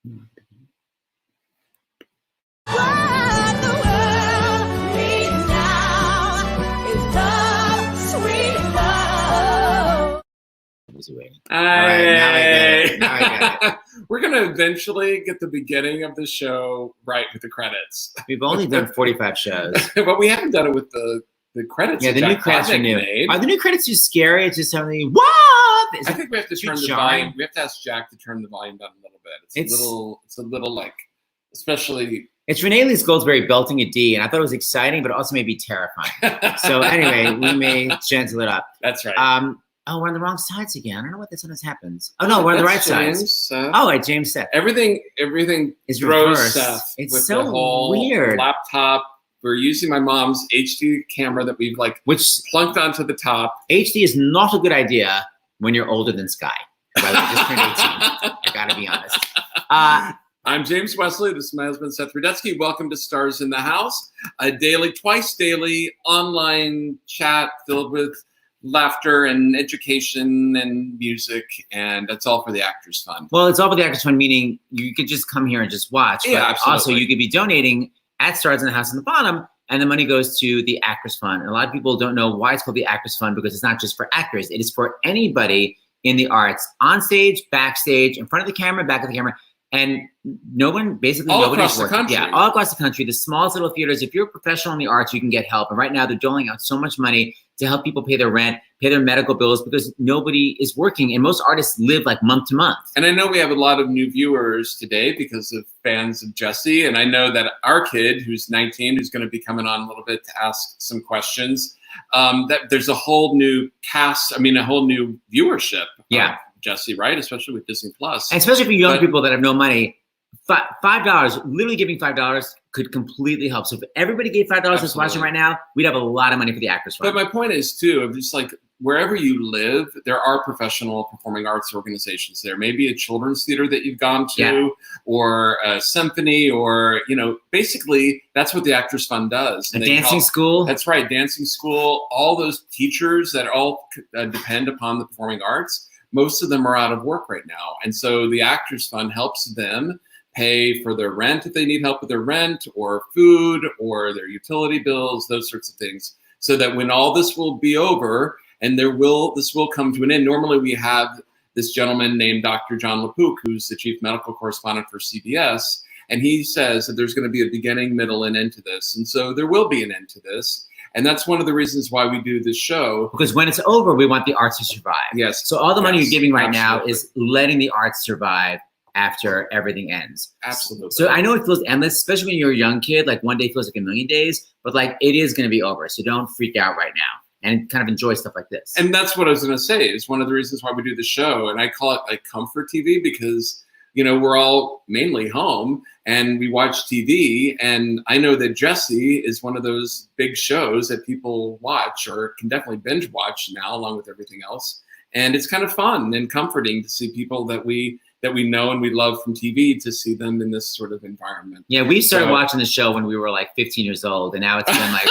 All right, now I get it. We're going to eventually get the beginning of the show right with the credits. We've only done 45 shows. But we haven't done it with the credits. Yeah, the new credits are new. Are the new credits too scary? It's just something, what? I think we have to turn the volume. We have to ask Jack to turn the volume down a little bit. It's a little like, especially... It's Renee Lee Goldsberry belting a D, and I thought it was exciting, but also maybe terrifying. So anyway, we may gentle it up. That's right. Oh, we're on the wrong sides again. I don't know what sometimes happens. Oh no, we're on the right sides. Oh, right, James Seth. Everything is reversed. It's with so the whole weird. Laptop. We're using my mom's HD camera that we've plunked onto the top. HD is not a good idea when you're older than Sky. By the way, just turned 18. I gotta be honest. I'm James Wesley. This is my husband, Seth Rudetsky. Welcome to Stars in the House, a twice daily online chat filled with laughter and education and music, and that's all for the Actors Fund. Well, it's all for the Actors Fund, meaning you could just come here and just watch. Yeah, but absolutely. Also, you could be donating at Stars in the House in the bottom, and the money goes to the Actors Fund. And a lot of people don't know why it's called the Actors Fund, because it's not just for actors. It is for anybody in the arts, on stage, backstage, in front of the camera, back of the camera. And nobody's all across the country. Yeah, all across the country. The smallest little theaters. If you're a professional in the arts, you can get help. And right now, they're doling out so much money to help people pay their rent, pay their medical bills, because nobody is working. And most artists live like month to month. And I know we have a lot of new viewers today because of fans of Jessie. And I know that our kid, who's 19, who's going to be coming on a little bit to ask some questions, that there's a whole new cast, a whole new viewership. Yeah. Jessie, right? Especially with Disney Plus. And especially for young people that have no money, $5, literally giving $5 could completely help. So if everybody gave $5 that's watching right now, we'd have a lot of money for the Actors Fund. But my point is too, of just like wherever you live, there are professional performing arts organizations there. Maybe a children's theater that you've gone to, or a symphony, or basically that's what the Actors Fund does. And a dancing school. That's right, dancing school. All those teachers that all depend upon the performing arts. Most of them are out of work right now. And so the Actors Fund helps them pay for their rent if they need help with their rent, or food, or their utility bills, those sorts of things. So that when all this will be over, and this will come to an end. Normally we have this gentleman named Dr. John LaPook, who's the chief medical correspondent for CBS. And he says that there's going to be a beginning, middle, and end to this. And so there will be an end to this. And that's one of the reasons why we do this show. Because when it's over, we want the arts to survive. Yes. So all the money you're giving right now is letting the arts survive after everything ends. Absolutely. So I know it feels endless, especially when you're a young kid, like one day feels like a million days, but like it is going to be over. So don't freak out right now and kind of enjoy stuff like this. And that's what I was going to say is one of the reasons why we do the show. And I call it like comfort TV because, we're all mainly home and we watch TV. And I know that Jessie is one of those big shows that people watch or can definitely binge watch now, along with everything else. And it's kind of fun and comforting to see people that we know and we love from TV, to see them in this sort of environment. Yeah, we started watching the show when we were like 15 years old, and now it's been like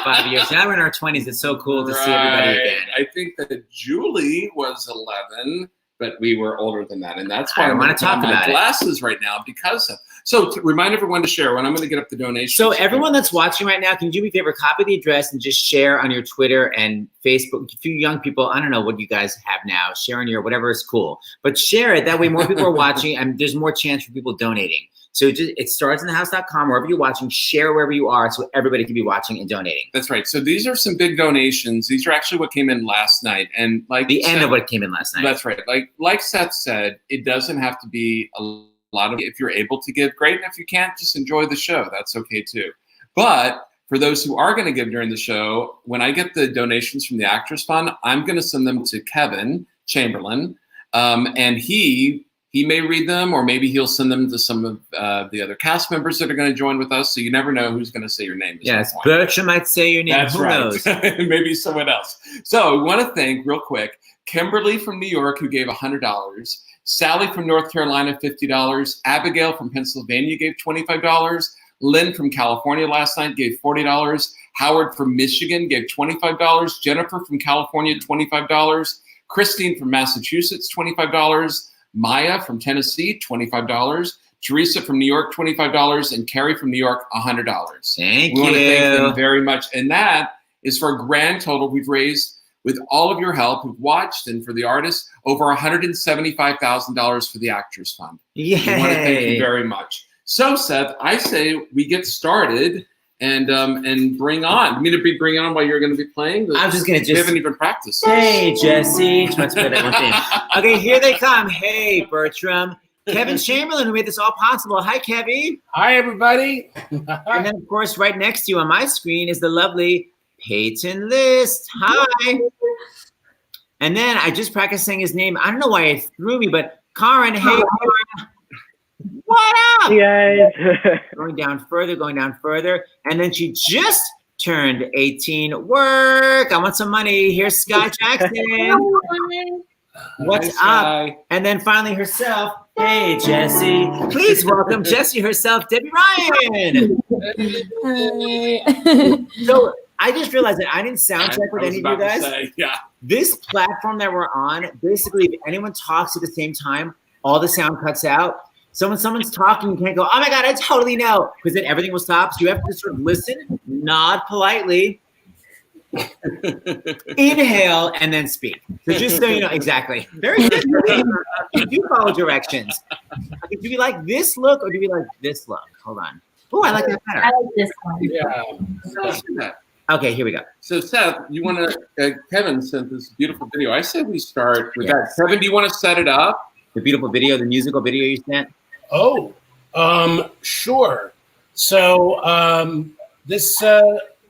5 years. Now we're in our 20s. It's so cool to see everybody again. I think that Julie was 11, but we were older than that, and that's why I want to talk about glasses right now because of. So to remind everyone to share when I'm going to get up the donations. So everyone that's watching right now, can you do me a favor? Copy the address and just share on your Twitter and Facebook. A few young people, I don't know what you guys have now. Share on your whatever is cool, but share it. That way, more people are watching, and there's more chance for people donating. So it's starsinthehouse.com, wherever you're watching. Share wherever you are, so everybody can be watching and donating. That's right. So these are some big donations. These are actually what came in last night, and like the end of what came in last night. That's right. Like Seth said, it doesn't have to be a lot of. If you're able to give, great. And if you can't, just enjoy the show. That's okay too. But for those who are going to give during the show, when I get the donations from the Actors Fund, I'm going to send them to Kevin Chamberlain, and he may read them, or maybe he'll send them to some of the other cast members that are going to join with us. So you never know who's going to say your name. Yes, Bertram might say your name. That's Who right. knows? Maybe someone else. So we want to thank real quick Kimberly from New York, who gave $100. Sally from North Carolina, $50. Abigail from Pennsylvania gave $25. Lynn from California last night gave $40. Howard from Michigan gave $25. Jennifer from California, $25. Christine from Massachusetts, $25. Maya from Tennessee, $25. Teresa from New York, $25, and Carrie from New York, $100. Thank we want to thank them you. very much. And that is for a grand total we've raised with all of your help who've watched and for the artists, over $175,000 for the Actors Fund. Yay. We want to thank you very much. So Seth, I say we get started and bring on. You mean to bring on while you're going to be playing? I'm just going to We haven't even practiced. Hey, Jessie. Okay, here they come. Hey, Bertram. Kevin Chamberlain, who made this all possible. Hi, Kevin. Hi, everybody. And then, of course, right next to you on my screen is the lovely Peyton List. Hi. And then I just practiced saying his name. I don't know why it threw me, but Karen. Hey, Karen. What up? Yes. Going down further. And then she just turned 18. Work. I want some money. Here's Sky Jackson. What's up? And then finally herself. Hey, Jessie. Please welcome Jessie herself, Debbie Ryan. Hi. So I just realized that I didn't sound check with any of you guys. Yeah. This platform that we're on, basically, if anyone talks at the same time, all the sound cuts out. So when someone's talking, you can't go, oh my God, I totally know. Because then everything will stop. So you have to sort of listen, nod politely, inhale, and then speak. So just so you know, exactly. Very good. You do follow directions. Okay, do we like this look or do we like this look? Hold on. Oh, I like that better. I like this one. Yeah. Okay, here we go. So Seth, you want to? Kevin sent this beautiful video. I say we start with that. Kevin, do you want to set it up? The beautiful video, the musical video you sent. Oh, sure. So this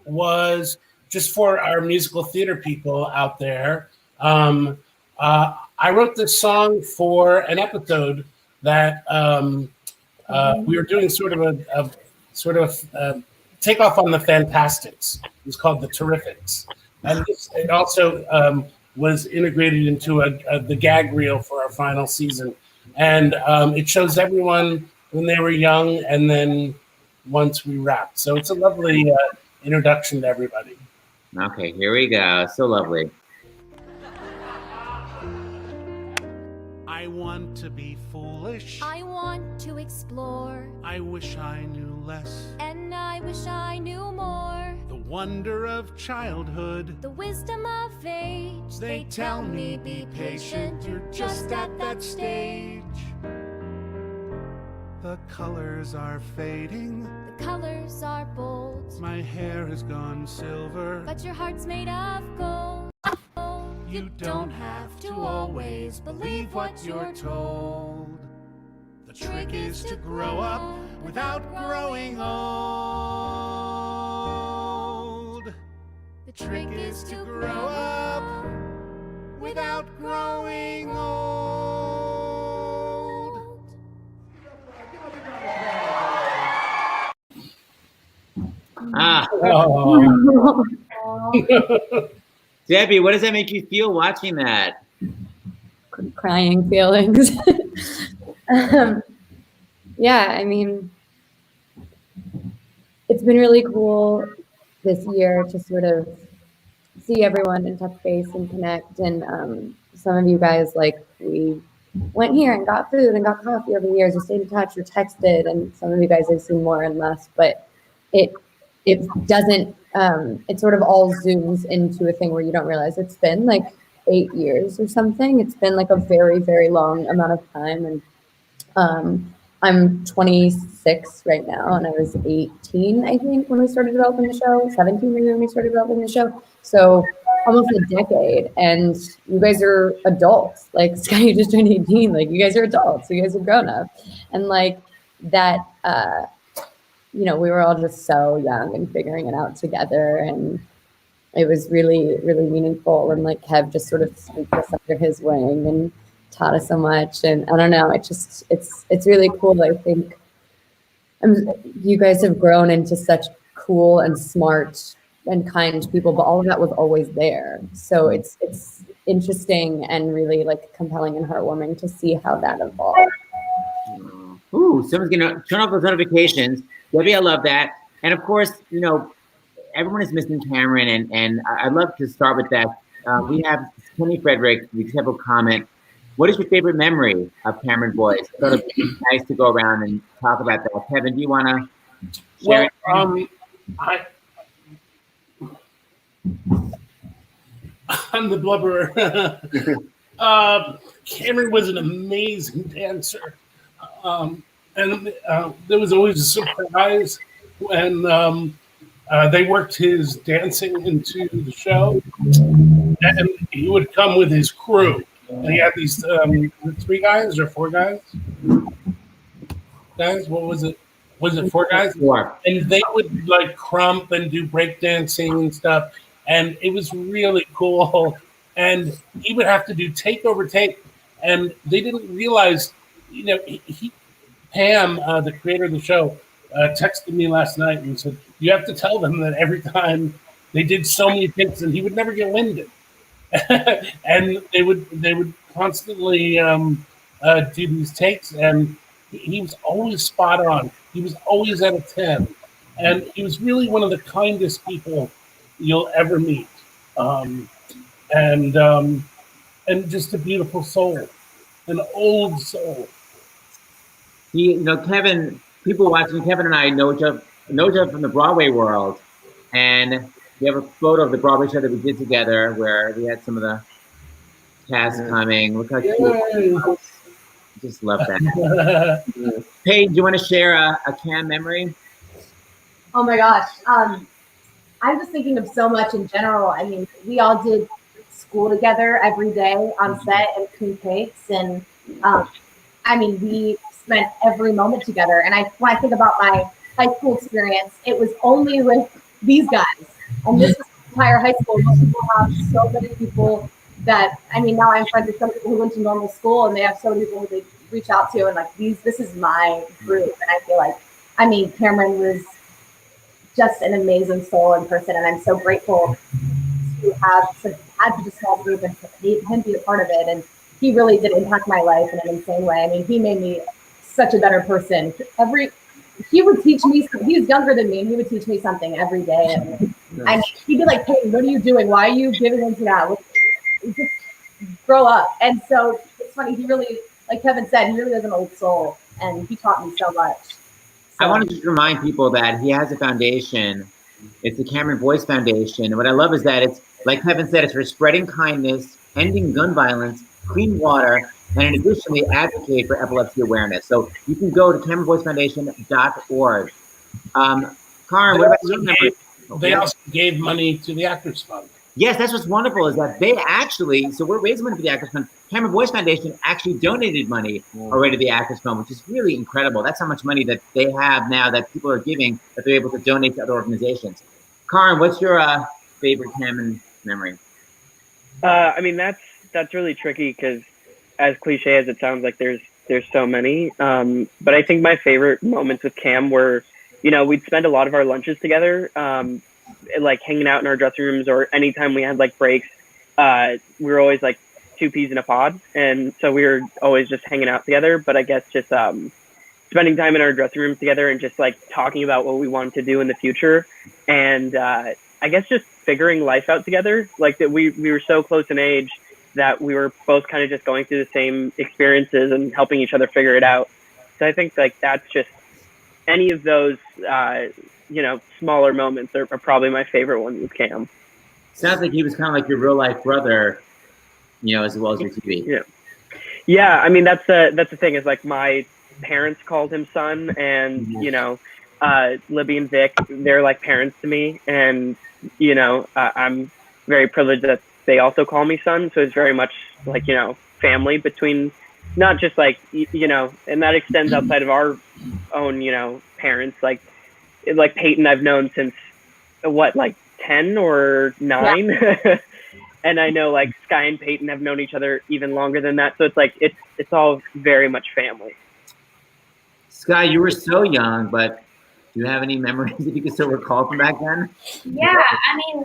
was just for our musical theater people out there. I wrote this song for an episode that we were doing sort of a takeoff on the Fantastics. It was called The Terrifics. And it also was integrated into the gag reel for our final season. And it shows everyone when they were young and then once we wrapped. So it's a lovely introduction to everybody. Okay, here we go. So lovely. I want to be foolish. I want to explore, I wish I knew less. and I wish I knew more. The wonder of childhood. The wisdom of age. They tell me be patient, you're just at that stage. The colors are fading. The colors are bold, My hair has gone silver. but your heart's made of gold. You don't have to always believe what you're told. The trick is to grow up without growing old. The Trick is to grow up without growing old. Ah, Oh. Debbie, what does that make you feel watching that? Crying feelings. Yeah, I mean, it's been really cool this year to sort of see everyone and touch base and connect. And some of you guys, like, we went here and got food and got coffee over the years, or stayed in touch or texted. And some of you guys I've seen more and less, but it doesn't, it sort of all zooms into a thing where you don't realize it's been like 8 years or something. It's been like a very, very long amount of time. And I'm 26 right now, and I was 18, I think, when we started developing the show, 17 maybe when we started developing the show. So almost a decade, and you guys are adults. Like, Sky, you just turned 18. Like, you guys are adults. You guys are grown up. And like that, you know, we were all just so young and figuring it out together, and it was really, really meaningful. And like Kev just sort of swept us under his wing and taught us so much. And I don't know, it's really cool. I think you guys have grown into such cool and smart and kind people, but all of that was always there. So it's interesting and really like compelling and heartwarming to see how that evolved. Ooh, someone's gonna turn off those notifications. Debbie, I love that. And of course, you know, everyone is missing Cameron, and I'd love to start with that. We have Kenny Frederick. We just have a comment. What is your favorite memory of Cameron Boyce? I thought it'd be nice to go around and talk about that. Kevin, do you want to share? Well, I, I'm the blubberer. Cameron was an amazing dancer. And there was always a surprise when they worked his dancing into the show. And he would come with his crew. And he had these 3 guys or 4 guys? Guys, what was it? Was it 4 guys? 4. And they would like crump and do breakdancing and stuff. And it was really cool. And he would have to do take over take. And they didn't realize, Pam, the creator of the show, texted me last night and said, you have to tell them that every time they did so many takes and he would never get winded. And they would constantly do these takes, and he was always spot on. He was always at a 10. And he was really one of the kindest people you'll ever meet. And just a beautiful soul, an old soul. Kevin, people watching, Kevin and I know each other from the Broadway world. And we have a photo of the Broadway show that we did together where we had some of the cast coming. Look how cute. Just love that. Paige, do you want to share a Cam memory? Oh my gosh. I'm just thinking of so much in general. I mean, we all did school together every day on set and clean cakes. And I mean, we spent every moment together. And when I think about my high school experience, it was only with these guys. And this was the entire high school. Most people have so many people that, I mean, now I'm friends with some people who went to normal school and they have so many people who they reach out to, and like this is my group. And I feel like, I mean, Cameron was just an amazing soul in person, and I'm so grateful to have had such a small group and him be a part of it. And he really did impact my life in an insane way. I mean, he made me such a better person. He would teach me, he was younger than me, and he would teach me something every day. And I mean, he'd be like, hey, what are you doing? Why are you giving into that? Just grow up. And so it's funny, he really, like Kevin said, he really is an old soul, and he taught me so much. I want to just remind people that he has a foundation. It's the Cameron Boyce Foundation. And what I love is that it's, like Kevin said, it's for spreading kindness, ending gun violence, clean water, and in addition, we advocate for epilepsy awareness. So you can go to CameronBoyceFoundation.org. Karen, what about you? They also gave money to the Actors Fund. Yes, that's what's wonderful is that they actually, so we're raising money for the Actors Fund. Cameron Boyce Foundation actually donated money already to the Actors Fund, which is really incredible. That's how much money that they have now that people are giving that they're able to donate to other organizations. Karen, what's your favorite Cameron memory? I mean, that's really tricky because as cliche as it sounds, like there's so many. But I think my favorite moments with Cam were, we'd spend a lot of our lunches together, like hanging out in our dressing rooms, or anytime we had like breaks, we were always like 2 peas in a pod. And so we were always just hanging out together. But I guess just spending time in our dressing rooms together and just like talking about what we wanted to do in the future. And I guess just figuring life out together, like that we were so close in age that we were both kind of just going through the same experiences and helping each other figure it out. So I think like that's just any of those, smaller moments are probably my favorite ones with Cam. Sounds like he was kind of like your real life brother, as well as your TV. Yeah. Yeah. I mean, that's the thing is like my parents called him son, and, Libby and Vic, they're like parents to me. And, I'm very privileged that they also call me son. So it's very much like, family between not just like, and that extends outside of our own, parents, like Peyton I've known since like 10 or 9. Yeah. And I know like Sky and Peyton have known each other even longer than that. So it's like, it's all very much family. Sky, you were so young, but do you have any memories that you can still recall from back then? Yeah, I mean,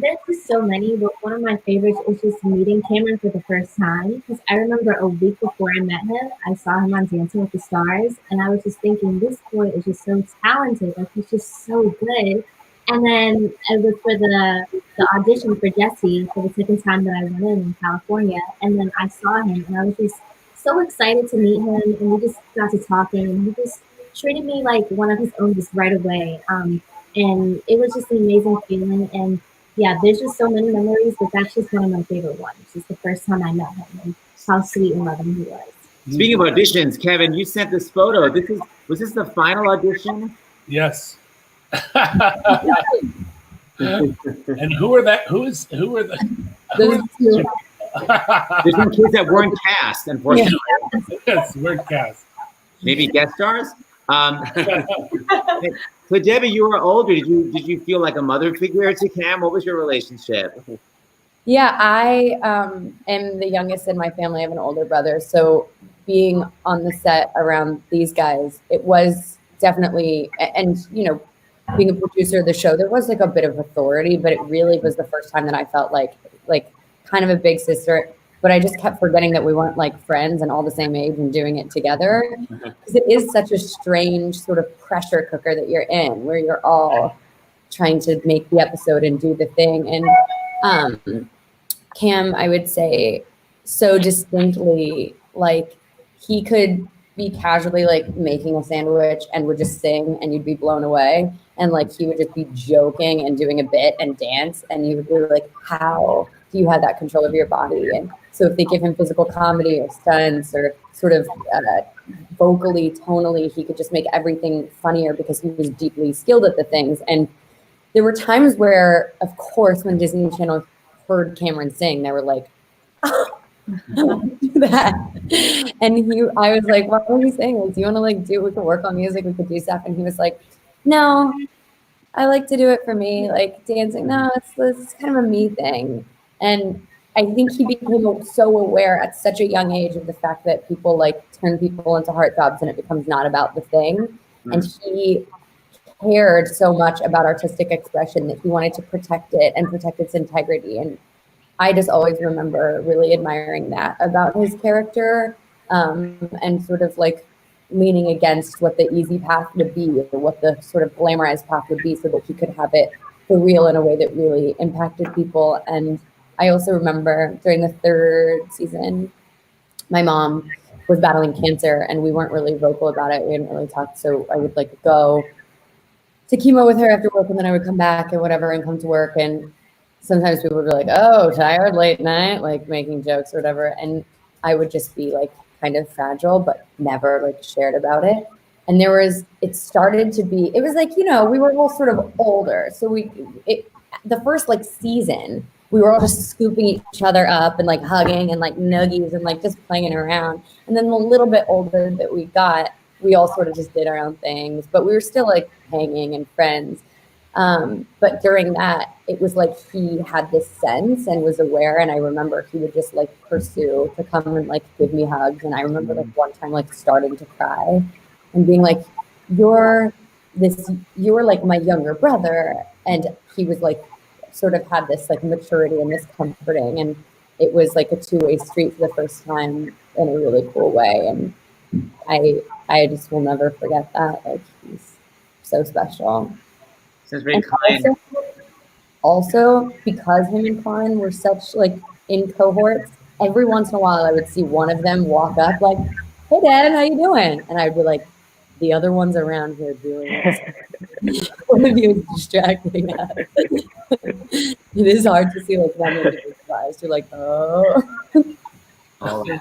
there's just so many, but one of my favorites is just meeting Cameron for the first time. Because I remember a week before I met him, I saw him on Dancing with the Stars, and I was just thinking, this boy is just so talented. Like, he's just so good. And then it was for the audition for Jessie for the second time that I went in California. And then I saw him and I was just so excited to meet him. And we just got to talking and he just treated me like one of his own just right away. And it was just an amazing feeling. And yeah, there's just so many memories, but that's just one of my favorite ones. Just the first time I met him and how sweet and loving he was. Speaking of auditions, Kevin, you sent this photo. Was this the final audition? Yes. And who were the? Those two. There's some kids that weren't cast, unfortunately. Yes, weren't cast. Maybe guest stars. So Debbie, you were older. Did you feel like a mother figure to Cam? What was your relationship? Yeah, I am the youngest in my family. I have an older brother. So being on the set around these guys, it was definitely, and you know, being a producer of the show, there was like a bit of authority, but it really was the first time that I felt like kind of a big sister. But I just kept forgetting that we weren't like friends and all the same age and doing it together. Because it is such a strange sort of pressure cooker that you're in, where you're all trying to make the episode and do the thing. And Cam, I would say, so distinctly, like he could be casually like making a sandwich and would just sing and you'd be blown away. And like he would just be joking and doing a bit and dance and you would be like, how do you have that control of your body? And so if they give him physical comedy or stunts or sort of vocally, tonally, he could just make everything funnier because he was deeply skilled at the things. And there were times where, of course, when Disney Channel heard Cameron sing, they were like, oh, do that. And I was like, what are you saying? Like, do you want to like we could work on music, we could do stuff. And he was like, no, I like to do it for me, like dancing. No, it's kind of a me thing. And I think he became so aware at such a young age of the fact that people like turn people into heartthrobs and it becomes not about the thing. Mm-hmm. And he cared so much about artistic expression that he wanted to protect it and protect its integrity. And I just always remember really admiring that about his character, and sort of like leaning against what the easy path would be or what the sort of glamorized path would be so that he could have it for real in a way that really impacted people. And I also remember during the third season, my mom was battling cancer and we weren't really vocal about it. We didn't really talk. So I would like go to chemo with her after work and then I would come back and whatever and come to work. And sometimes people would be like, oh, tired, late night, like making jokes or whatever. And I would just be like kind of fragile, but never like shared about it. And it started to be, it was like, you know, we were all sort of older. So the first like season, we were all just scooping each other up and like hugging and like nuggies and like just playing around. And then the little bit older that we got, we all sort of just did our own things, but we were still like hanging and friends. But during that, it was like he had this sense and was aware. And I remember he would just like pursue to come and like give me hugs. And I remember like one time like starting to cry and being like, you're like my younger brother. And he was like, sort of had this like maturity and this comforting. And it was like a two-way street for the first time in a really cool way. And I just will never forget that. Like he's so special. Sounds very kind. Also, because him and Klein were such like in cohorts, every once in a while I would see one of them walk up like, hey Dad, how you doing? And I'd be like, the other one's around here doing it. One of you is distracting us. It is hard to see like them in your eyes. You're like, oh. Okay,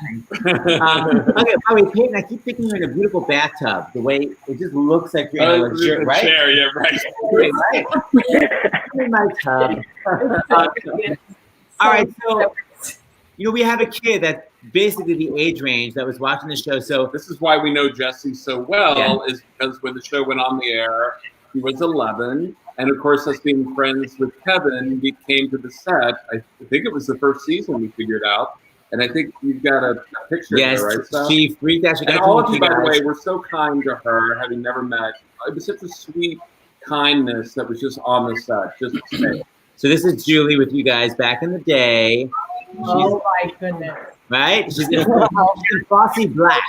by the way, Peyton, I keep thinking you're in a beautiful bathtub. The way it just looks like you're in a legit, right? Chair, yeah, right. Right. I'm in my tub. All right, so you know we have a kid that's basically the age range that was watching the show. So this is why we know Jessie so well, is because when the show went on the air, he was 11. And of course, us being friends with Kevin, we came to the set. I think it was the first season we figured out. And I think you've got a picture there, right? So, she freaked out. And all of you, by the way, were so kind to her, having never met. It was such a sweet kindness that was just on the set, just to say. So this is Julie with you guys back in the day. Oh my goodness. Right? She's in Bossy Black.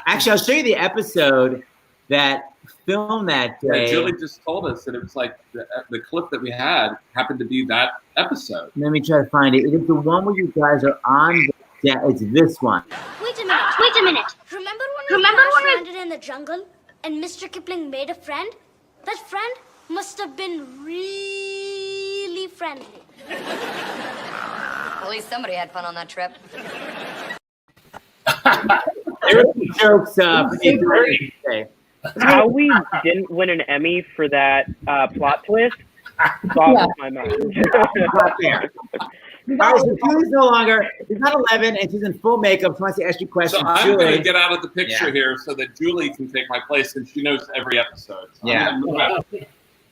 Actually, I'll show you the episode that film that Yeah, day. Julie just told us that it was like the clip that we had happened to be that episode. Let me try to find it. It is the one where you guys are on the jet. It's this one. Wait a minute. Wait a minute. Remember when we crash landed in the jungle and Mr. Kipling made a friend? That friend must have been really friendly. At least somebody had fun on that trip. There were some jokes for the today. How we didn't win an Emmy for that plot twist boggles my mind. Not fair. All right, so Julie's no longer, she's not 11, and she's in full makeup. She wants to ask you So questions. I'm Julie. going to get out of the picture here so that Julie can take my place, and she knows every episode. So Yeah. I'm gonna move out.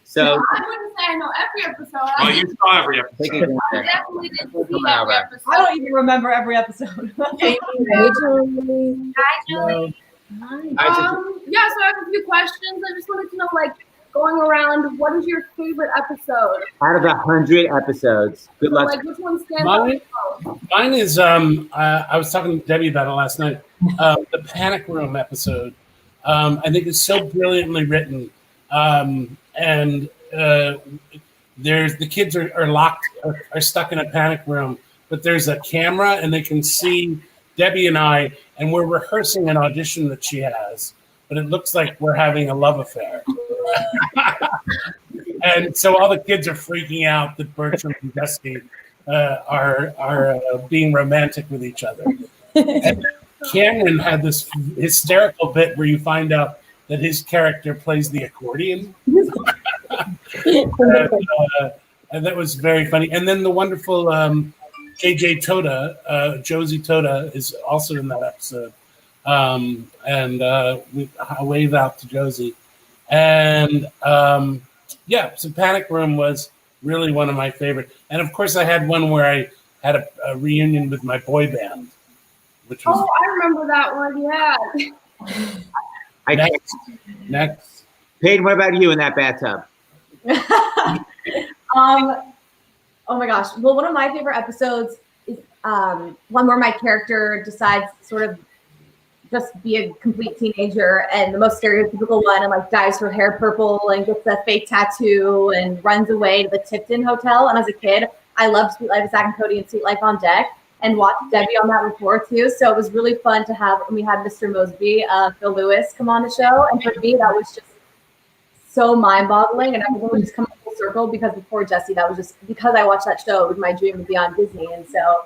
So, I wouldn't say I know every episode. Oh, you saw every take episode. it I definitely didn't see Come every over. episode. I don't even remember every episode. Hey, Julie. Hi, Julie. Yeah, so I have a few questions. I just wanted to know, like, going around, what is your favorite episode? out of 100 episodes, good luck. Like, which one stands out Mine, the most? mine is I was talking to Debbie about it last night. The Panic Room episode. I think it's so brilliantly written, and there's the kids are locked, are stuck in a panic room, but there's a camera and they can see Debbie and I, and we're rehearsing an audition that she has, but it looks like we're having a love affair. And so all the kids are freaking out that Bertram and Jessie are being romantic with each other. And Cameron had this hysterical bit where you find out that his character plays the accordion. And that was very funny. And then the wonderful JJ Toda, Josie Toda, is also in that episode. I wave out to Josie. And yeah, so Panic Room was really one of my favorite. And of course, I had one where I had a reunion with my boy band, which was Oh, I remember that one, yeah. next. Peyton, what about you in that bathtub? Oh my gosh. Well, one of my favorite episodes is one where my character decides to sort of just be a complete teenager, and the most stereotypical one, and like dyes her hair purple and gets a fake tattoo and runs away to the Tipton Hotel. And as a kid, I loved Sweet Life of Zack and Cody and Sweet Life on Deck, and watched Debbie on that before too. So it was really fun to have, and we had Mr. Mosby, Phil Lewis, come on the show. And for me, that was just so mind-boggling, and everyone was just coming full circle because before Jessie, that was just because I watched that show. It was my dream to be on Disney, and so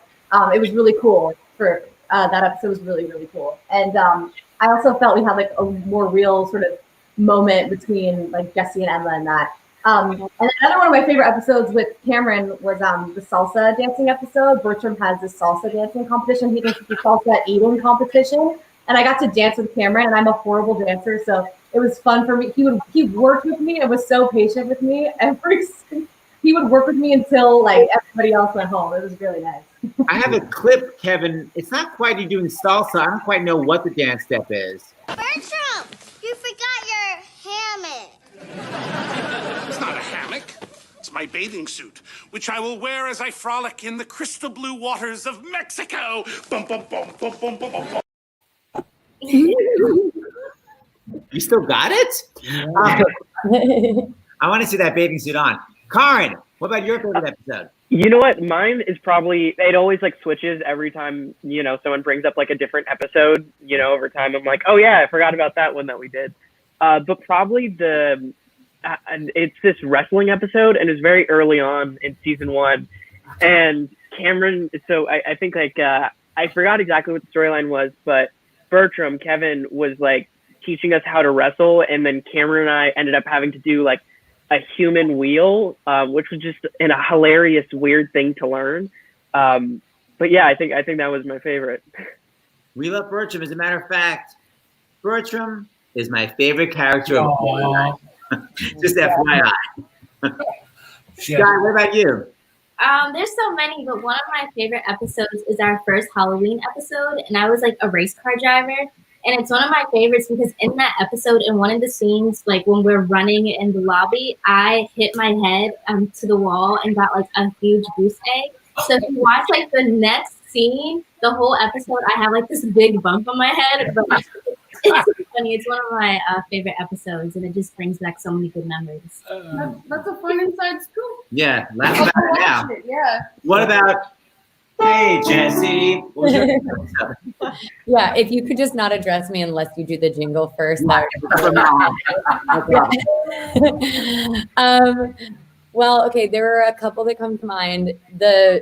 it was really cool. For that episode was really, really cool. And I also felt we had like a more real sort of moment between like Jessie and Emma and that. And another one of my favorite episodes with Cameron was the salsa dancing episode. Bertram has this salsa dancing competition. He thinks it's a salsa eating competition. And I got to dance with Cameron, and I'm a horrible dancer, so it was fun for me. He worked with me and was so patient with me. He would work with me until like everybody else went home. It was really nice. I have a clip, Kevin. It's not quite you doing salsa. I don't quite know what the dance step is. Bertram, you forgot your hammock. It's not a hammock. It's my bathing suit, which I will wear as I frolic in the crystal blue waters of Mexico. Bum, bum, bum, bum, bum, bum, bum, bum. You still got it? I want to see that bathing suit on. Karin, what about your favorite episode? You know what? Mine is probably, it always like switches every time, you know, someone brings up like a different episode, you know, over time. I'm like, oh yeah, I forgot about that one that we did. But probably it's this wrestling episode, and it's very early on in season 1. And Cameron, so I think like, I forgot exactly what the storyline was, but Bertram, Kevin was like teaching us how to wrestle. And then Cameron and I ended up having to do like a human wheel, which was just a hilarious, weird thing to learn. But yeah, I think that was my favorite. We love Bertram. As a matter of fact, Bertram is my favorite character of all time. Just FYI. Scott, what about you? There's so many, but one of my favorite episodes is our first Halloween episode, and I was like a race car driver. And it's one of my favorites because in that episode, in one of the scenes, like when we're running in the lobby, I hit my head to the wall and got like a huge goose egg. So if you watch like the next scene, the whole episode, I have like this big bump on my head. But it's funny. It's one of my favorite episodes, and it just brings back so many good memories. That's a fun inside scoop. Yeah, laugh about it now. Yeah. What about, hey, Jessie? What was your Yeah, if you could just not address me unless you do the jingle first, that would be well, okay, there are a couple that come to mind. The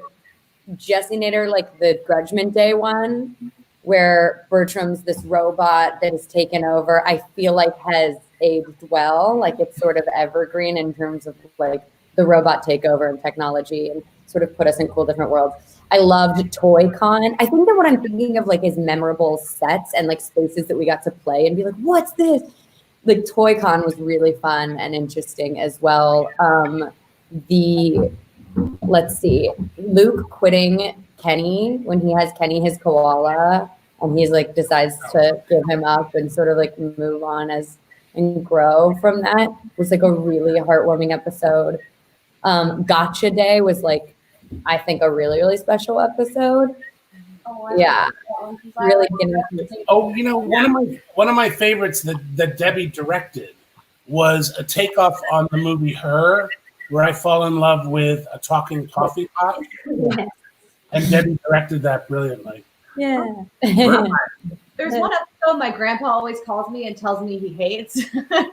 Jessie Nader, like the Grudgment Day one, where Bertram's this robot that has taken over, I feel like has aged well. Like it's sort of evergreen in terms of like the robot takeover and technology and sort of put us in cool different worlds. I loved Toy Con. I think that what I'm thinking of like is memorable sets and like spaces that we got to play and be like, what's this? Like Toy Con was really fun and interesting as well. Let's see, Luke quitting Kenny when he has Kenny, his koala, and he's like decides to give him up and sort of like move on and grow from that was like a really heartwarming episode. Gotcha Day was like, I think a really, really special episode. Yeah. Really Oh, you know, one of my favorites that Debbie directed was a takeoff on the movie Her, where I fall in love with a talking coffee pot. Yes. And Debbie directed that brilliantly. Yeah. There's one episode my grandpa always calls me and tells me he hates, and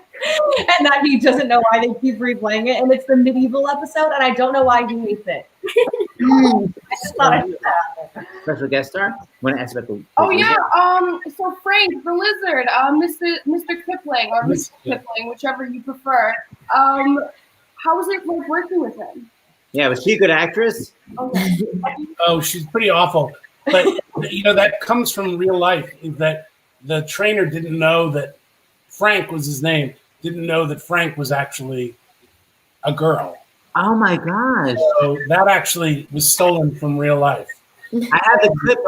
that he doesn't know why they keep replaying it. And it's the medieval episode, and I don't know why he hates it. I just thought I'd do that. special guest star? Want to ask about the? Oh yeah. So Frank the lizard, Mr. Kipling or Mr. Kipling, whichever you prefer. How was it like working with him? Yeah, was she a good actress? Okay. Oh, she's pretty awful. But you know, that comes from real life. Is that the trainer didn't know that Frank was his name. Didn't know that Frank was actually a girl. Oh my gosh! So that actually was stolen from real life. I have the clip.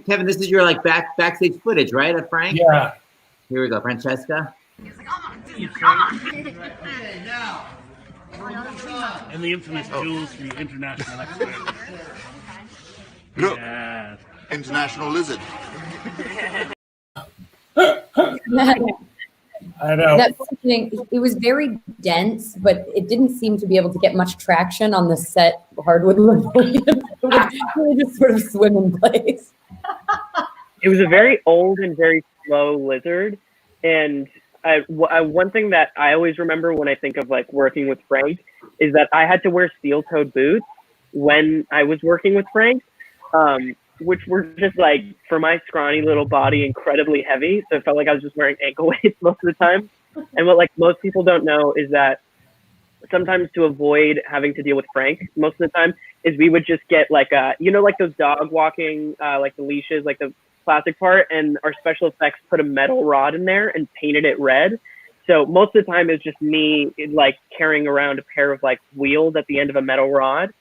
Kevin, this is your like backstage footage, right, of Frank? Yeah. Here we go, Francesca. And the infamous Jules, the international expert. Look, Yes. international lizard. I know. It was very dense, but it didn't seem to be able to get much traction on the set hardwood linoleum. It would really just sort of swim in place. It was a very old and very slow lizard. And one thing that I always remember when I think of like working with Frank is that I had to wear steel-toed boots when I was working with Frank, which were just like, for my scrawny little body, incredibly heavy. So it felt like I was just wearing ankle weights most of the time. And what like most people don't know is that sometimes to avoid having to deal with Frank most of the time is we would just get like like those dog walking, like the leashes, like the plastic part, and our special effects put a metal rod in there and painted it red. So most of the time it's just me like carrying around a pair of like wheels at the end of a metal rod.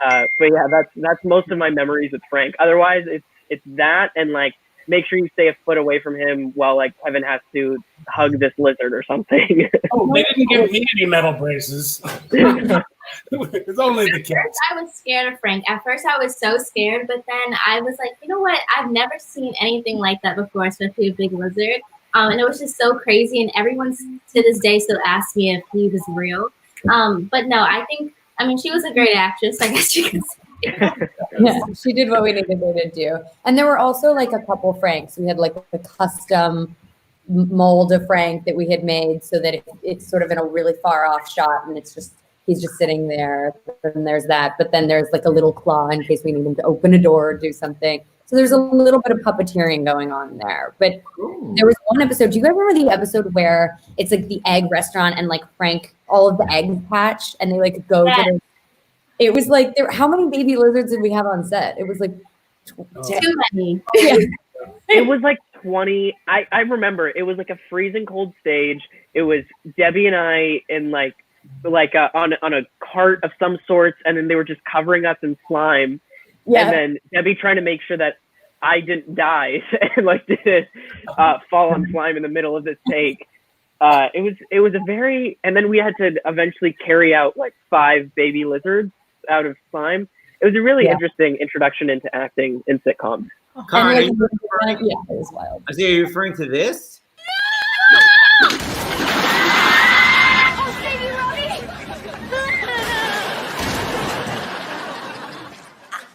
But yeah, that's most of my memories with Frank. Otherwise it's that, and like make sure you stay a foot away from him while like Kevin has to hug this lizard or something. Oh, they didn't give me any metal braces. It's only the kids. I was scared of Frank. At first, I was so scared, but then I was like, you know what? I've never seen anything like that before, especially a big lizard. And it was just so crazy. And everyone to this day still asks me if he was real. But no, I mean, she was a great actress, I guess you could say. Yeah, she did what we needed her to do. And there were also like a couple Franks. We had like a custom mold of Frank that we had made so that it's sort of in a really far off shot, and he's just sitting there. And there's that, but then there's like a little claw in case we need him to open a door or do something. So there's a little bit of puppeteering going on there. But there was one episode. Do you guys remember the episode where it's like the egg restaurant and like Frank, all of the eggs hatch and they like go to it was like how many baby lizards did we have on set? It was like too many. Yeah. It was like 20. I remember it was like a freezing cold stage. It was Debbie and I in like on a cart of some sorts, and then they were just covering us in slime. Yeah. And then Debbie trying to make sure that I didn't die and like didn't fall on slime in the middle of this take. It was a very, and then we had to eventually carry out like 5 baby lizards out of slime. It was a really interesting introduction into acting in sitcoms. Connor, it was wild. I see you're referring to this? Oh, baby Robbie!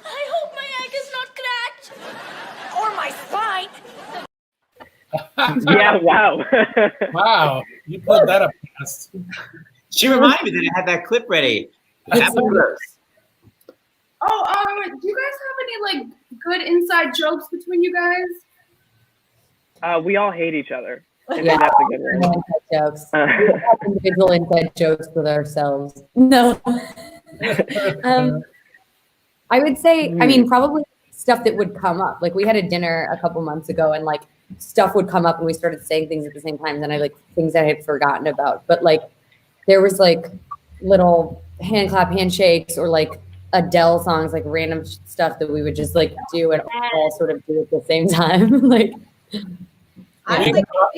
I hope my egg is not cracked. Or my spine. Yeah, wow. Wow, you pulled that up fast. She reminded me that I had that clip ready. That was gross. Oh, do you guys have any like good inside jokes between you guys? We all hate each other. I think Yeah. that's a good one. Inside jokes. We have individual inside jokes with ourselves. No. I would say, I mean, probably stuff that would come up. Like we had a dinner a couple months ago and like stuff would come up and we started saying things at the same time. And then I like things I had forgotten about. But like there was like little hand clap handshakes or like Adele songs, like random stuff that we would just like do and all sort of do at the same time. Like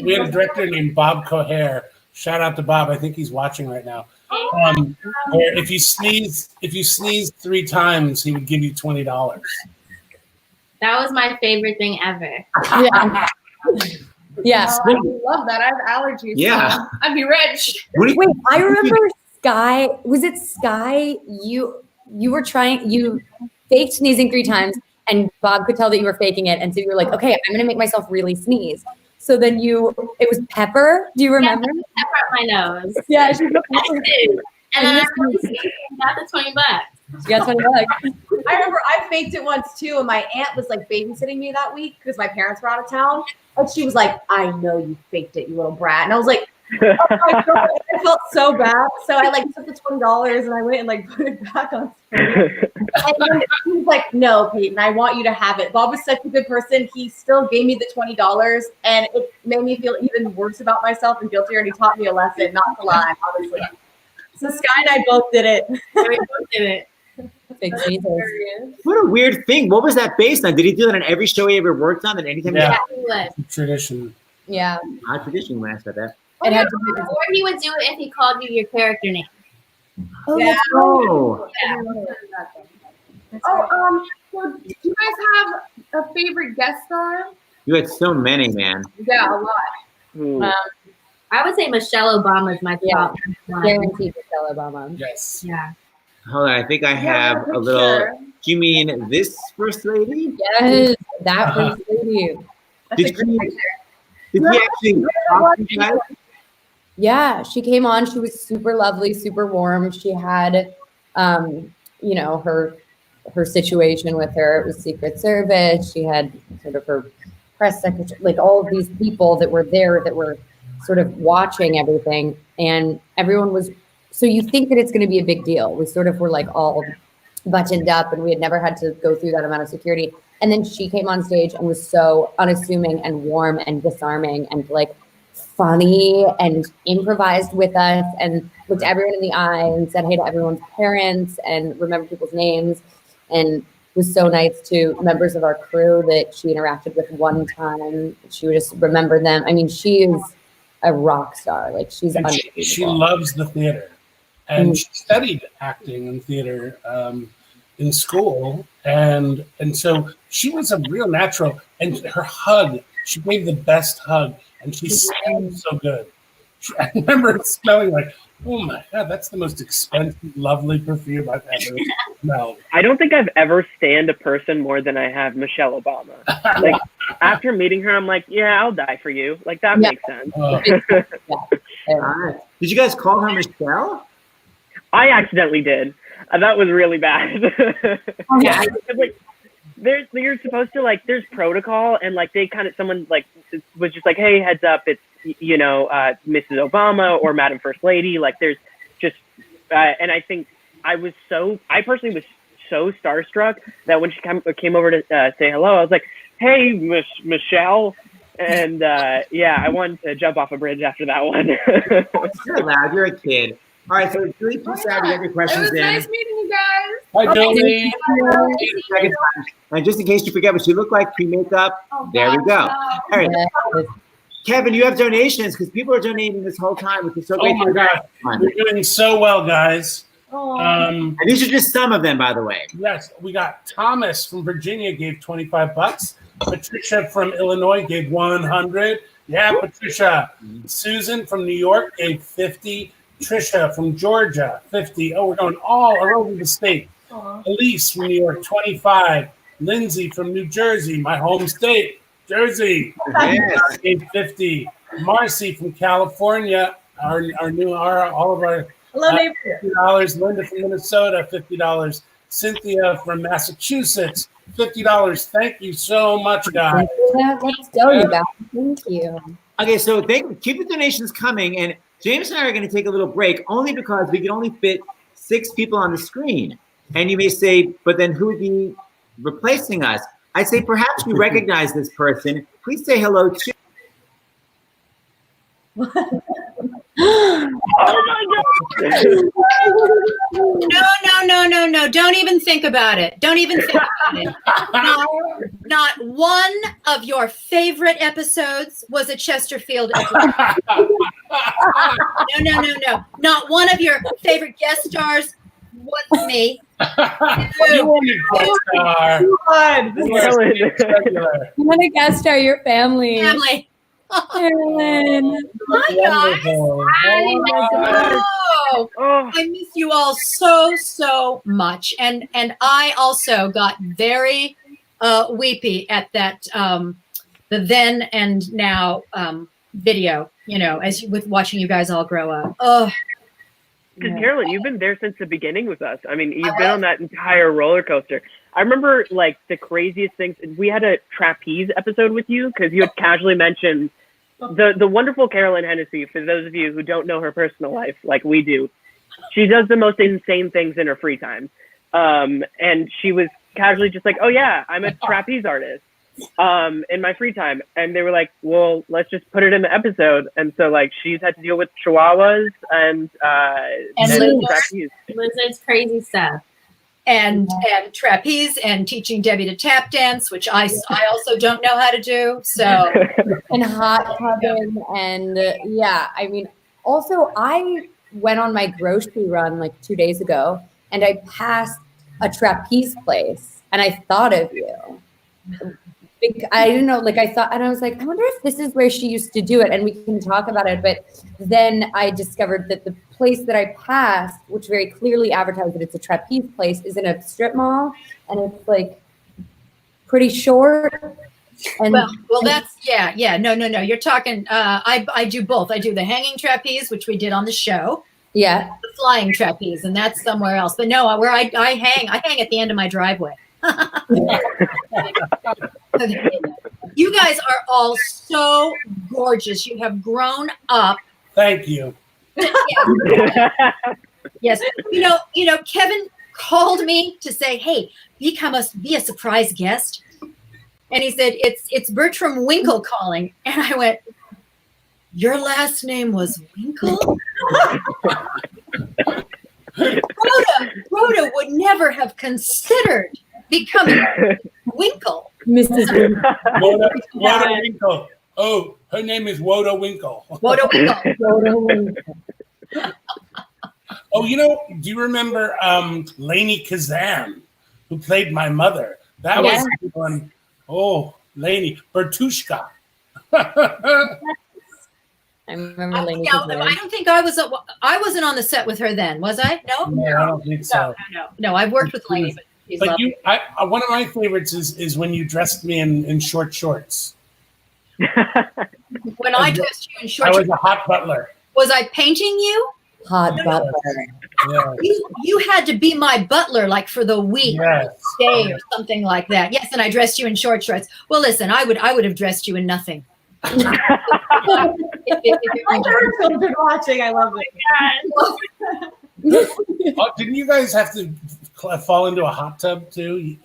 we had a director named Bob Coher. Shout out to Bob. I think he's watching right now. Where if you sneeze 3 times, he would give you $20. That was my favorite thing ever. Yeah. Yeah. I love that. I have allergies. Yeah. So I'd be rich. Wait, I remember Sky. Was it Sky? You faked sneezing 3 times, and Bob could tell that you were faking it, and so you were like, "Okay, I'm gonna make myself really sneeze." So then it was Pepper. Do you remember? Yeah, pepper up my nose. Yeah, she put Pepper. And then I got the $20. She got $20. I remember I faked it once too, and my aunt was like babysitting me that week because my parents were out of town, and she was like, "I know you faked it, you little brat," and I was like, "Oh my God," I felt so bad, so I like took the $20 and I went and like put it back on. And then he was like, "No, Peyton, I want you to have it." Bob was such a good person; he still gave me the $20, and it made me feel even worse about myself and guiltier. And he taught me a lesson, not to lie, honestly. So Sky and I both did it. We both did it. Big sneezes. What a weird thing. What was that based on? Did he do that on every show he ever worked on? And anytime Yeah. He was. Tradition. Yeah. Odd tradition when I said that. It had to Or he would do it if he called you your character name. yeah. Oh. Yeah. So do you guys have a favorite guest star? You had so many, man. Yeah, a lot. Ooh. I would say Michelle Obama is my top one. Guaranteed Michelle Obama. Yes. Yeah. Hold on, I think I have a little. Do you mean this first lady? Yes, that first lady. Did he actually talk to you guys? Yeah, she came on. She was super lovely, super warm. She had, you know, her situation with her. It was Secret Service. She had sort of her press secretary, like all of these people that were there that were sort of watching everything. And everyone was, so you think that it's going to be a big deal. We sort of were like all buttoned up and we had never had to go through that amount of security. And then she came on stage and was so unassuming and warm and disarming and like funny and improvised with us and looked everyone in the eye and said hey to everyone's parents and remembered people's names and was so nice to members of our crew that she interacted with one time. She would just remember them. I mean, she is a rock star. Like she's unbelievable. She loves the theater. And she studied acting and theater in school. And so she was a real natural. And her hug, she gave the best hug. And she smelled so good. I remember it smelling like, oh my God, that's the most expensive, lovely perfume I've ever smelled. I don't think I've ever stanned a person more than I have Michelle Obama. Like after meeting her, I'm like, yeah, I'll die for you. Like that makes sense. Did you guys call her Michelle? I accidentally did. That was really bad. Yeah, like you're supposed to like. There's protocol, and like they kind of someone like was just like, hey, heads up, it's Mrs. Obama or Madam First Lady. Like there's just, and I think I personally was so starstruck that when she came over to say hello, I was like, hey, Michelle. And yeah, I wanted to jump off a bridge after that one. You're allowed. You're a kid. All right, so Julie, peace out. You have your questions It was in. nice meeting you guys. Hi, Julie. And just in case you forget what she looked like, pre-makeup, there we go. All right. Kevin, you have donations because people are donating this whole time, which is so great. Oh my God. You're doing so well, guys. And these are just some of them, by the way. Yes, we got Thomas from Virginia gave $25. Patricia from Illinois gave 100. Yeah, Patricia. Susan from New York gave 50. Trisha from Georgia, 50. Oh, we're going all over the state. Elise from New York, 25. Lindsay from New Jersey, my home state, Jersey, Yes. gave 50. Marcy from California, all of our Hello, neighbor. $50. Linda from Minnesota, $50. Cynthia from Massachusetts, $50. Thank you so much, guys. Yeah, let's go, you guys. Thank you. Okay, so keep the donations coming, and James and I are going to take a little break only because we can only fit 6 people on the screen. And you may say, but then who would be replacing us? I'd say perhaps you recognize this person. Please say hello to. Oh my God! No. Don't even think about it. Don't even think about it. Not one of your favorite episodes was a Chesterfield episode. No. Not one of your favorite guest stars was me. You want a guest star. You want a guest star, your family. Carolyn. Hi, guys. Oh, I miss you all so much. And I also got very weepy at that the then and now video, with watching you guys all grow up. Oh. Because Carolyn, you've been there since the beginning with us. I mean, you've been on that entire roller coaster. I remember like the craziest things. We had a trapeze episode with you because you had casually mentioned the wonderful Carolyn Hennessy. For those of you who don't know her personal life like we do, she does the most insane things in her free time. And she was casually just like, "Oh yeah, I'm a trapeze artist in my free time." And they were like, "Well, let's just put it in the episode." And so like she's had to deal with chihuahuas and trapeze. Lizards, crazy stuff. And trapeze and teaching Debbie to tap dance, which I also don't know how to do. So and hot tubbing and I mean, also I went on my grocery run like 2 days ago and I passed a trapeze place and I thought of you. I didn't know, like I thought, and I was like, I wonder if this is where she used to do it, and we can talk about it. But then I discovered that the place that I passed, which very clearly advertised that it's a trapeze place, is in a strip mall, and it's like pretty short. And well, that's no. You're talking. I do both. I do the hanging trapeze, which we did on the show. Yeah. The flying trapeze, and that's somewhere else. But no, where I hang at the end of my driveway. You guys are all so gorgeous. You have grown up. Thank you. Yes. Kevin called me to say, "Hey, be a surprise guest." And he said, it's Bertram Winkle calling. And I went, "Your last name was Winkle?" Rhoda would never have considered becoming Winkle. Mrs. Woda Winkle. Oh, her name is Woda Winkle. Woda Winkle. Oh, do you remember Lainey Kazan, who played my mother? That was a good one. Oh, Lainey. Bertushka. I remember Lainey Kazan. I don't think I wasn't on the set with her then, was I? No, I don't think so. No, I've worked with Lainey, but one of my favorites is when you dressed me in short shorts. When I dressed you in short shorts, I was a hot butler. Was I painting you? Hot butler. Yeah. You had to be my butler, like for the week, day, or something like that. Yes, and I dressed you in short shorts. Well, listen, I would have dressed you in nothing. If children watching, I love it. Didn't you guys have to fall into a hot tub too?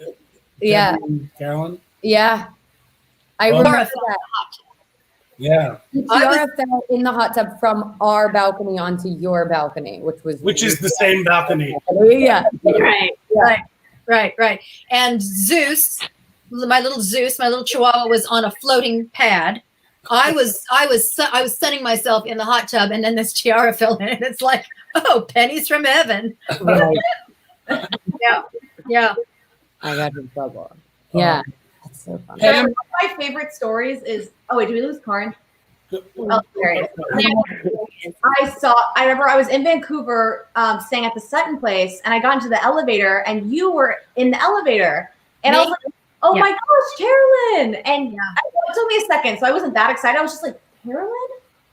Yeah, Carolyn. Yeah, I remember that. Yeah, Tiara fell in the hot tub from our balcony onto your balcony, which is the same balcony. Yeah, right. And Zeus, my little Chihuahua, was on a floating pad. I was sunning myself in the hot tub, and then this tiara fell in, and it's like, oh, pennies from heaven. Right. Yeah. I got in trouble. Yeah, that's so funny. One of my favorite stories is. Oh wait, did we lose Karin? Oh, hilarious. I remember I was in Vancouver, staying at the Sutton place, and I got into the elevator, and you were in the elevator, and I was like, "Oh my gosh, Carolyn!" And it took me a second, so I wasn't that excited. I was just like, "Carolyn,"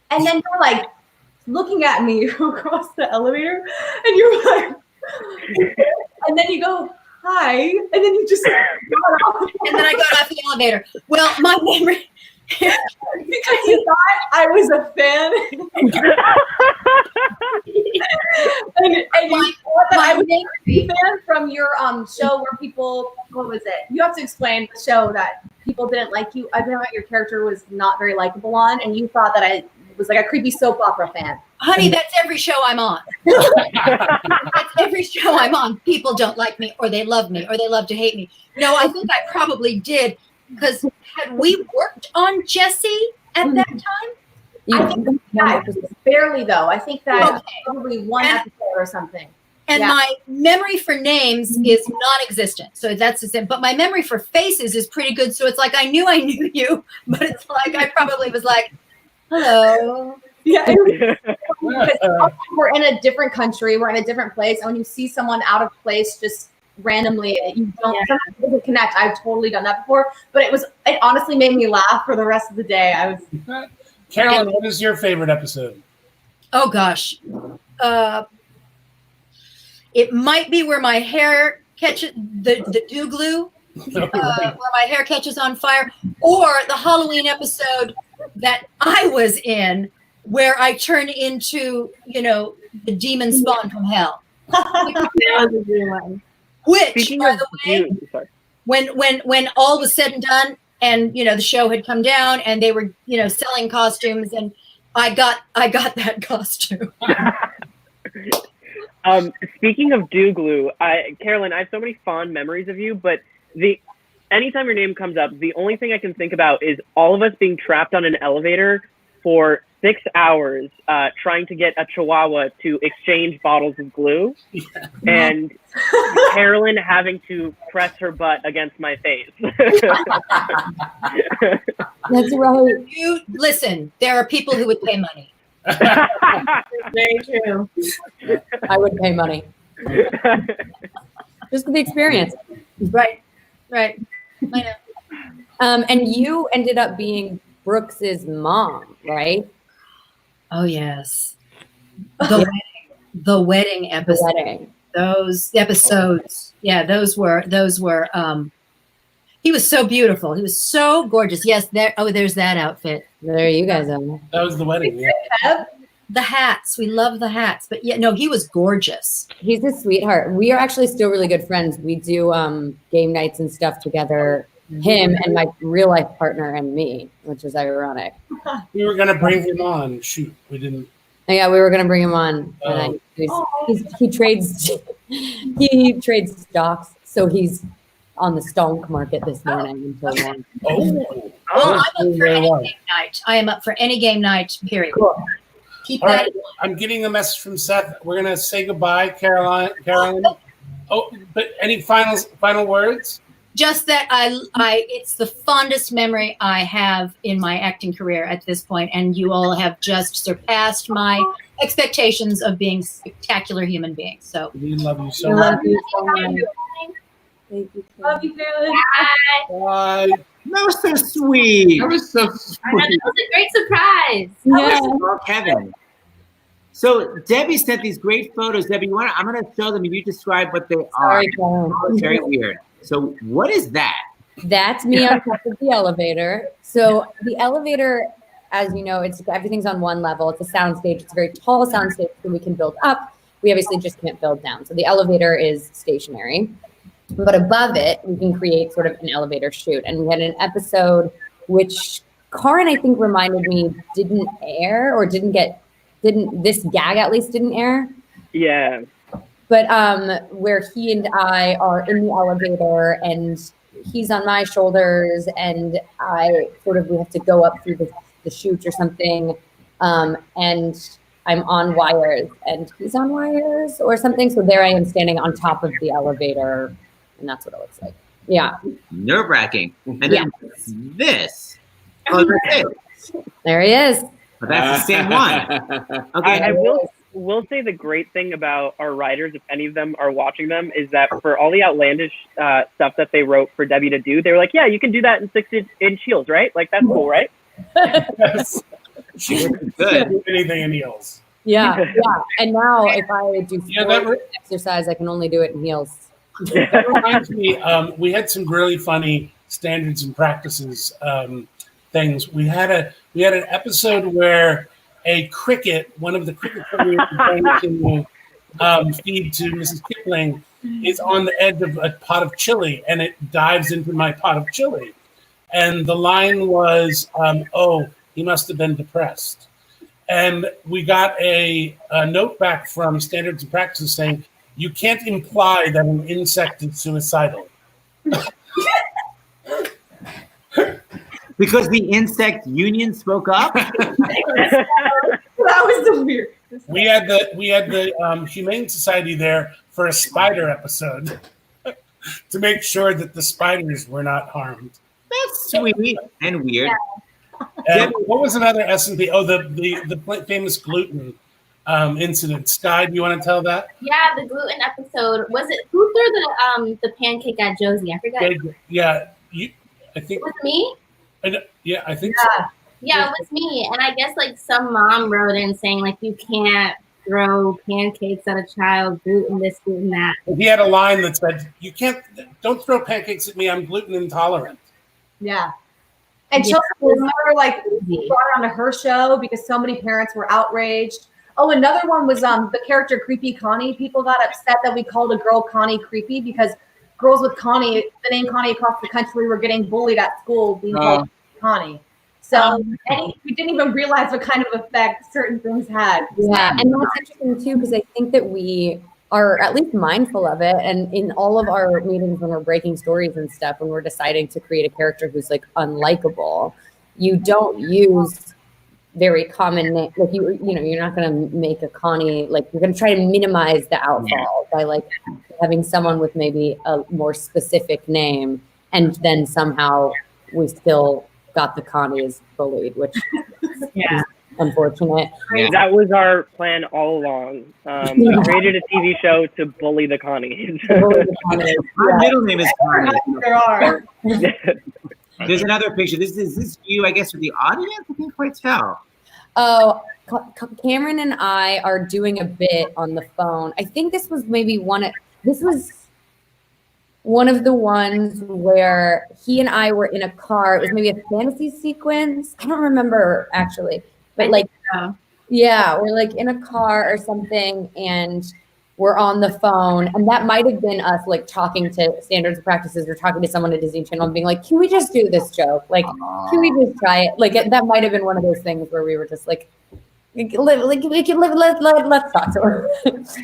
and then you're like looking at me across the elevator, and you're like, and then you go, "Hi," and then you just got off. And then I got off the elevator. Well, my memory. Because you thought I was a fan. and you thought that I was a fan from your show where people, what was it? You have to explain the show that people didn't like you. I know your character was not very likable on, and you thought that I was like a creepy soap opera fan. Honey, that's every show I'm on. That's every show I'm on. People don't like me, or they love me, or they love to hate me. No, I think I probably did. Because had we worked on Jessie at that time? I think barely though. I think that probably one episode or something. And my memory for names is non-existent. So that's the same. But my memory for faces is pretty good. So it's like I knew you, but it's like I probably was like, hello. Yeah. We're in a different country. We're in a different place. And when you see someone out of place, just randomly, you don't sometimes it doesn't connect. I've totally done that before, but it honestly made me laugh for the rest of the day. I was Carolyn, what is your favorite episode? Oh gosh. It might be where my hair catches the dew glue, where my hair catches on fire, or the Halloween episode that I was in where I turn into, the demon spawn from hell. That was a good one. Which, Speaking by of the way, when all was said and done, and the show had come down, and they were selling costumes, and I got that costume. Speaking of dew glue, Carolyn, I have so many fond memories of you, but anytime your name comes up, the only thing I can think about is all of us being trapped on an elevator for 6 hours trying to get a chihuahua to exchange bottles of glue, and Carolyn having to press her butt against my face. That's right. You listen, there are people who would pay money. very true. I would pay money. Just for the experience. Right. I know. And you ended up being Brooks's mom, right? Oh yes. The wedding episode. The wedding. Those episodes. Yeah, those were he was so beautiful. He was so gorgeous. Yes, there's that outfit. There you guys are. That was the wedding, yeah. The hats. We love the hats. But yeah, no, he was gorgeous. He's a sweetheart. We are actually still really good friends. We do game nights and stuff together. Him and my real life partner and me, which is ironic. We were gonna bring him on. Shoot, we didn't. Yeah, we were gonna bring him on. And he trades stocks, so he's on the stonk market this morning until 1. Well, I'm up for any game night. I am up for any game night. Period. Cool. Keep All that. right, I'm getting a message from Seth. We're gonna say goodbye, Carolyn. Oh, but any final words? Just that it's the fondest memory I have in my acting career at this point, and you all have just surpassed my expectations of being spectacular human beings. So we love you so much. Love you, Carolyn. Bye. That was so sweet. That was so sweet. That was a great surprise. Yeah. Kevin. So Debbie sent these great photos. Debbie, I'm going to show them, and you describe what they are. Sorry, Kevin. It's very weird. So what is that? That's me on top of the elevator. So the elevator, as you know, everything's on one level. It's a soundstage. It's a very tall soundstage that we can build up. We obviously just can't build down. So the elevator is stationary. But above it, we can create sort of an elevator chute. And we had an episode which Karin, I think, reminded me didn't air or this gag at least didn't air. Yeah. But where he and I are in the elevator and he's on my shoulders and we have to go up through the chute or something. And I'm on wires and he's on wires or something. So there I am standing on top of the elevator. And that's what it looks like. Yeah. Nerve-wracking. And then this. Oh, that's it. There he is. But that's the same one. Okay. I will say the great thing about our writers, if any of them are watching them, is that for all the outlandish stuff that they wrote for Debbie to do, they were like, yeah, you can do that in 6-inch heels, right? Like, that's cool, right? Yes. She Good. can do anything in heels. Yeah. And now if I do exercise, I can only do it in heels. That reminds me, we had some really funny standards and practices things. We had an episode where a cricket, one of the cricket players going to feed to Mrs. Kipling, is on the edge of a pot of chili, and it dives into my pot of chili. And the line was, "Oh, he must have been depressed." And we got a note back from Standards and Practices saying, "You can't imply that an insect is suicidal." Because the insect union spoke up? That was the weird. We had the Humane Society there for a spider episode to make sure that the spiders were not harmed. That's sweet and weird. And what was another S&P? Oh, the famous gluten incident. Sky, do you want to tell that? Yeah, the gluten episode. Was it who threw the pancake at Josie? I forgot. Yeah, I think it was me. I think so. Yeah, it was me. And I guess like some mom wrote in saying like you can't throw pancakes at a child, gluten this, gluten that. He had a line that said, don't throw pancakes at me, I'm gluten intolerant. Yeah. And Chelsea was never like brought onto her show because so many parents were outraged. Oh, another one was the character Creepy Connie. People got upset that we called a girl Connie creepy because girls with Connie, the name Connie across the country, were getting bullied at school being called Connie. So we didn't even realize what kind of effect certain things had. Yeah, and that's interesting too, because I think that we are at least mindful of it. And in all of our meetings when we're breaking stories and stuff, when we're deciding to create a character who's like unlikable, you don't use very common name. Like you're not going to make a Connie, like you're going to try to minimize the outfall by like having someone with maybe a more specific name. And then somehow we still got the Connies bullied, which is unfortunate. Yeah. That was our plan all along. We created a TV show to bully the Connies. My middle name is Connie. There are. There's another picture. This is you, I guess, with the audience? I can't quite tell. Oh, Cameron and I are doing a bit on the phone. I think this was maybe one of the ones where he and I were in a car. It was maybe a fantasy sequence. I don't remember actually, but like, yeah, we're like in a car or something and we're on the phone. And that might've been us like talking to Standards and Practices or talking to someone at Disney Channel and being like, can we just do this joke? Like, can we just try it? Like that might've been one of those things where we were just like, let's talk to her.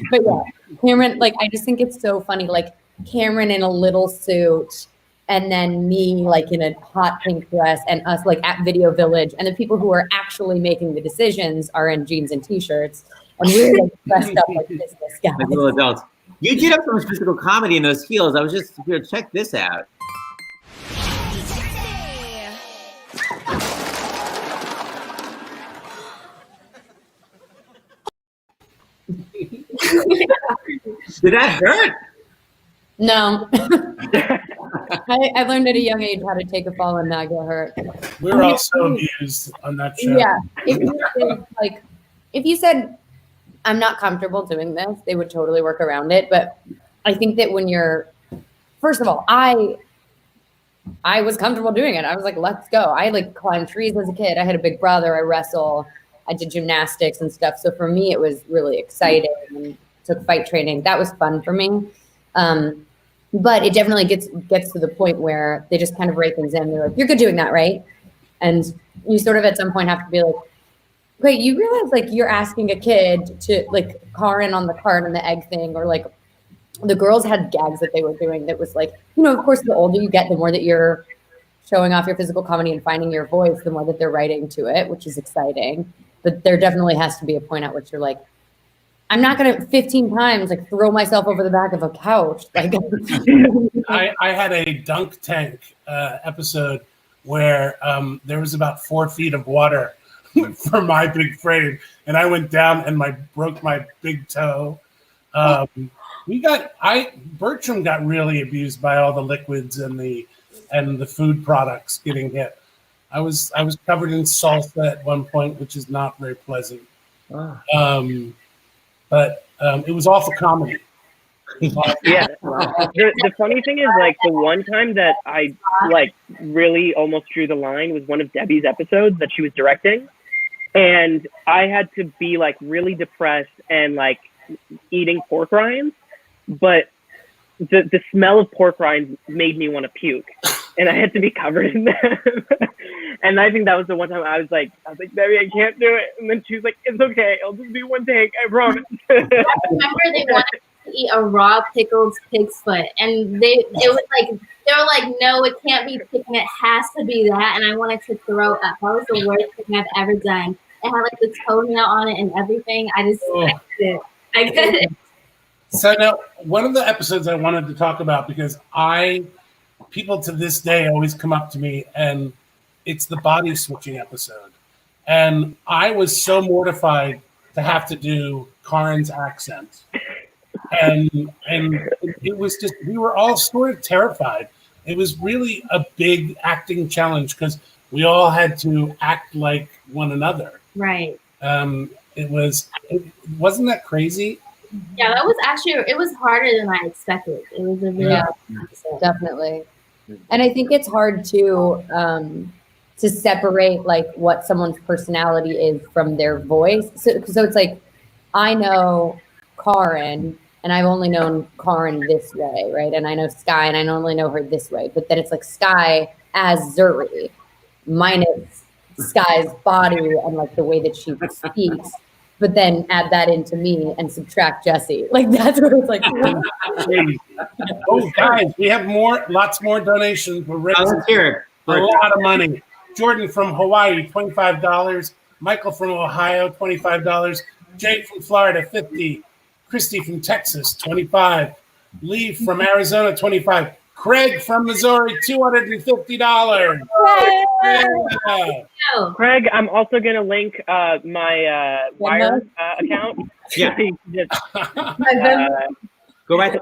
But yeah, Cameron, like, I just think it's so funny. Like, Cameron in a little suit and then me like in a hot pink dress and us like at Video Village and the people who are actually making the decisions are in jeans and t-shirts and we're like dressed up like business guys. Like little adults. You did have so much physical comedy in those heels. I was just here, check this out. Did that hurt? No. I learned at a young age how to take a fall and not get hurt. We were also abused on that show. Yeah. If you said, I'm not comfortable doing this, they would totally work around it. But I think that when you're, first of all, I was comfortable doing it. I was like, let's go. I like climbed trees as a kid. I had a big brother. I wrestle. I did gymnastics and stuff. So for me, it was really exciting and took fight training. That was fun for me. But it definitely gets to the point where they just kind of write things in. They're like, you're good doing that, right? And you sort of at some point have to be like, wait, you realize like you're asking a kid to like car in on the cart and the egg thing, or like the girls had gags that they were doing that was like, of course, the older you get, the more that you're showing off your physical comedy and finding your voice, the more that they're writing to it, which is exciting. But there definitely has to be a point at which you're like, I'm not going to 15 times like throw myself over the back of a couch. Like I had a dunk tank episode where there was about 4 feet of water for my big frame, and I went down and broke my big toe. Bertram got really abused by all the liquids and the food products getting hit. I was covered in salsa at one point, which is not very pleasant. But it was awful comedy. Yeah. The funny thing is, like, the one time that I like really almost drew the line was one of Debbie's episodes that she was directing, and I had to be like really depressed and like eating pork rinds, but the smell of pork rinds made me want to puke, and I had to be covered in them. And I think that was the one time I was like, Debbie, I can't do it. And then she was like, it's okay, it'll just be one take, I promise. I remember they wanted to eat a raw pickled pig's foot, and they were like, no, it can't be chicken, it has to be that. And I wanted to throw up. That was the worst thing I've ever done. It had like the toenail on it and everything. I couldn't. So now, one of the episodes I wanted to talk about, because people to this day always come up to me, and it's the body switching episode. And I was so mortified to have to do Karen's accent. And it was just, we were all sort of terrified. It was really a big acting challenge because we all had to act like one another. Right. Wasn't that crazy? Yeah, that was actually, it was harder than I expected. It was a really definitely. And I think it's hard to separate like what someone's personality is from their voice. So it's like, I know Karen, and I've only known Karen this way, right? And I know Sky, and I only know her this way. But then it's like Sky as Zuri, minus Sky's body and like the way that she speaks. But then add that into me and subtract Jessie. Like that's what it's like. Oh, guys, we have lots more donations. We're ready to hear a lot of money. Jordan from Hawaii, $25. Michael from Ohio, $25. Jake from Florida, $50. Christy from Texas, $25. Lee from Arizona, $25. Craig from Missouri, $250. Craig, I'm also going to link my Wire account. Yeah. Go right there.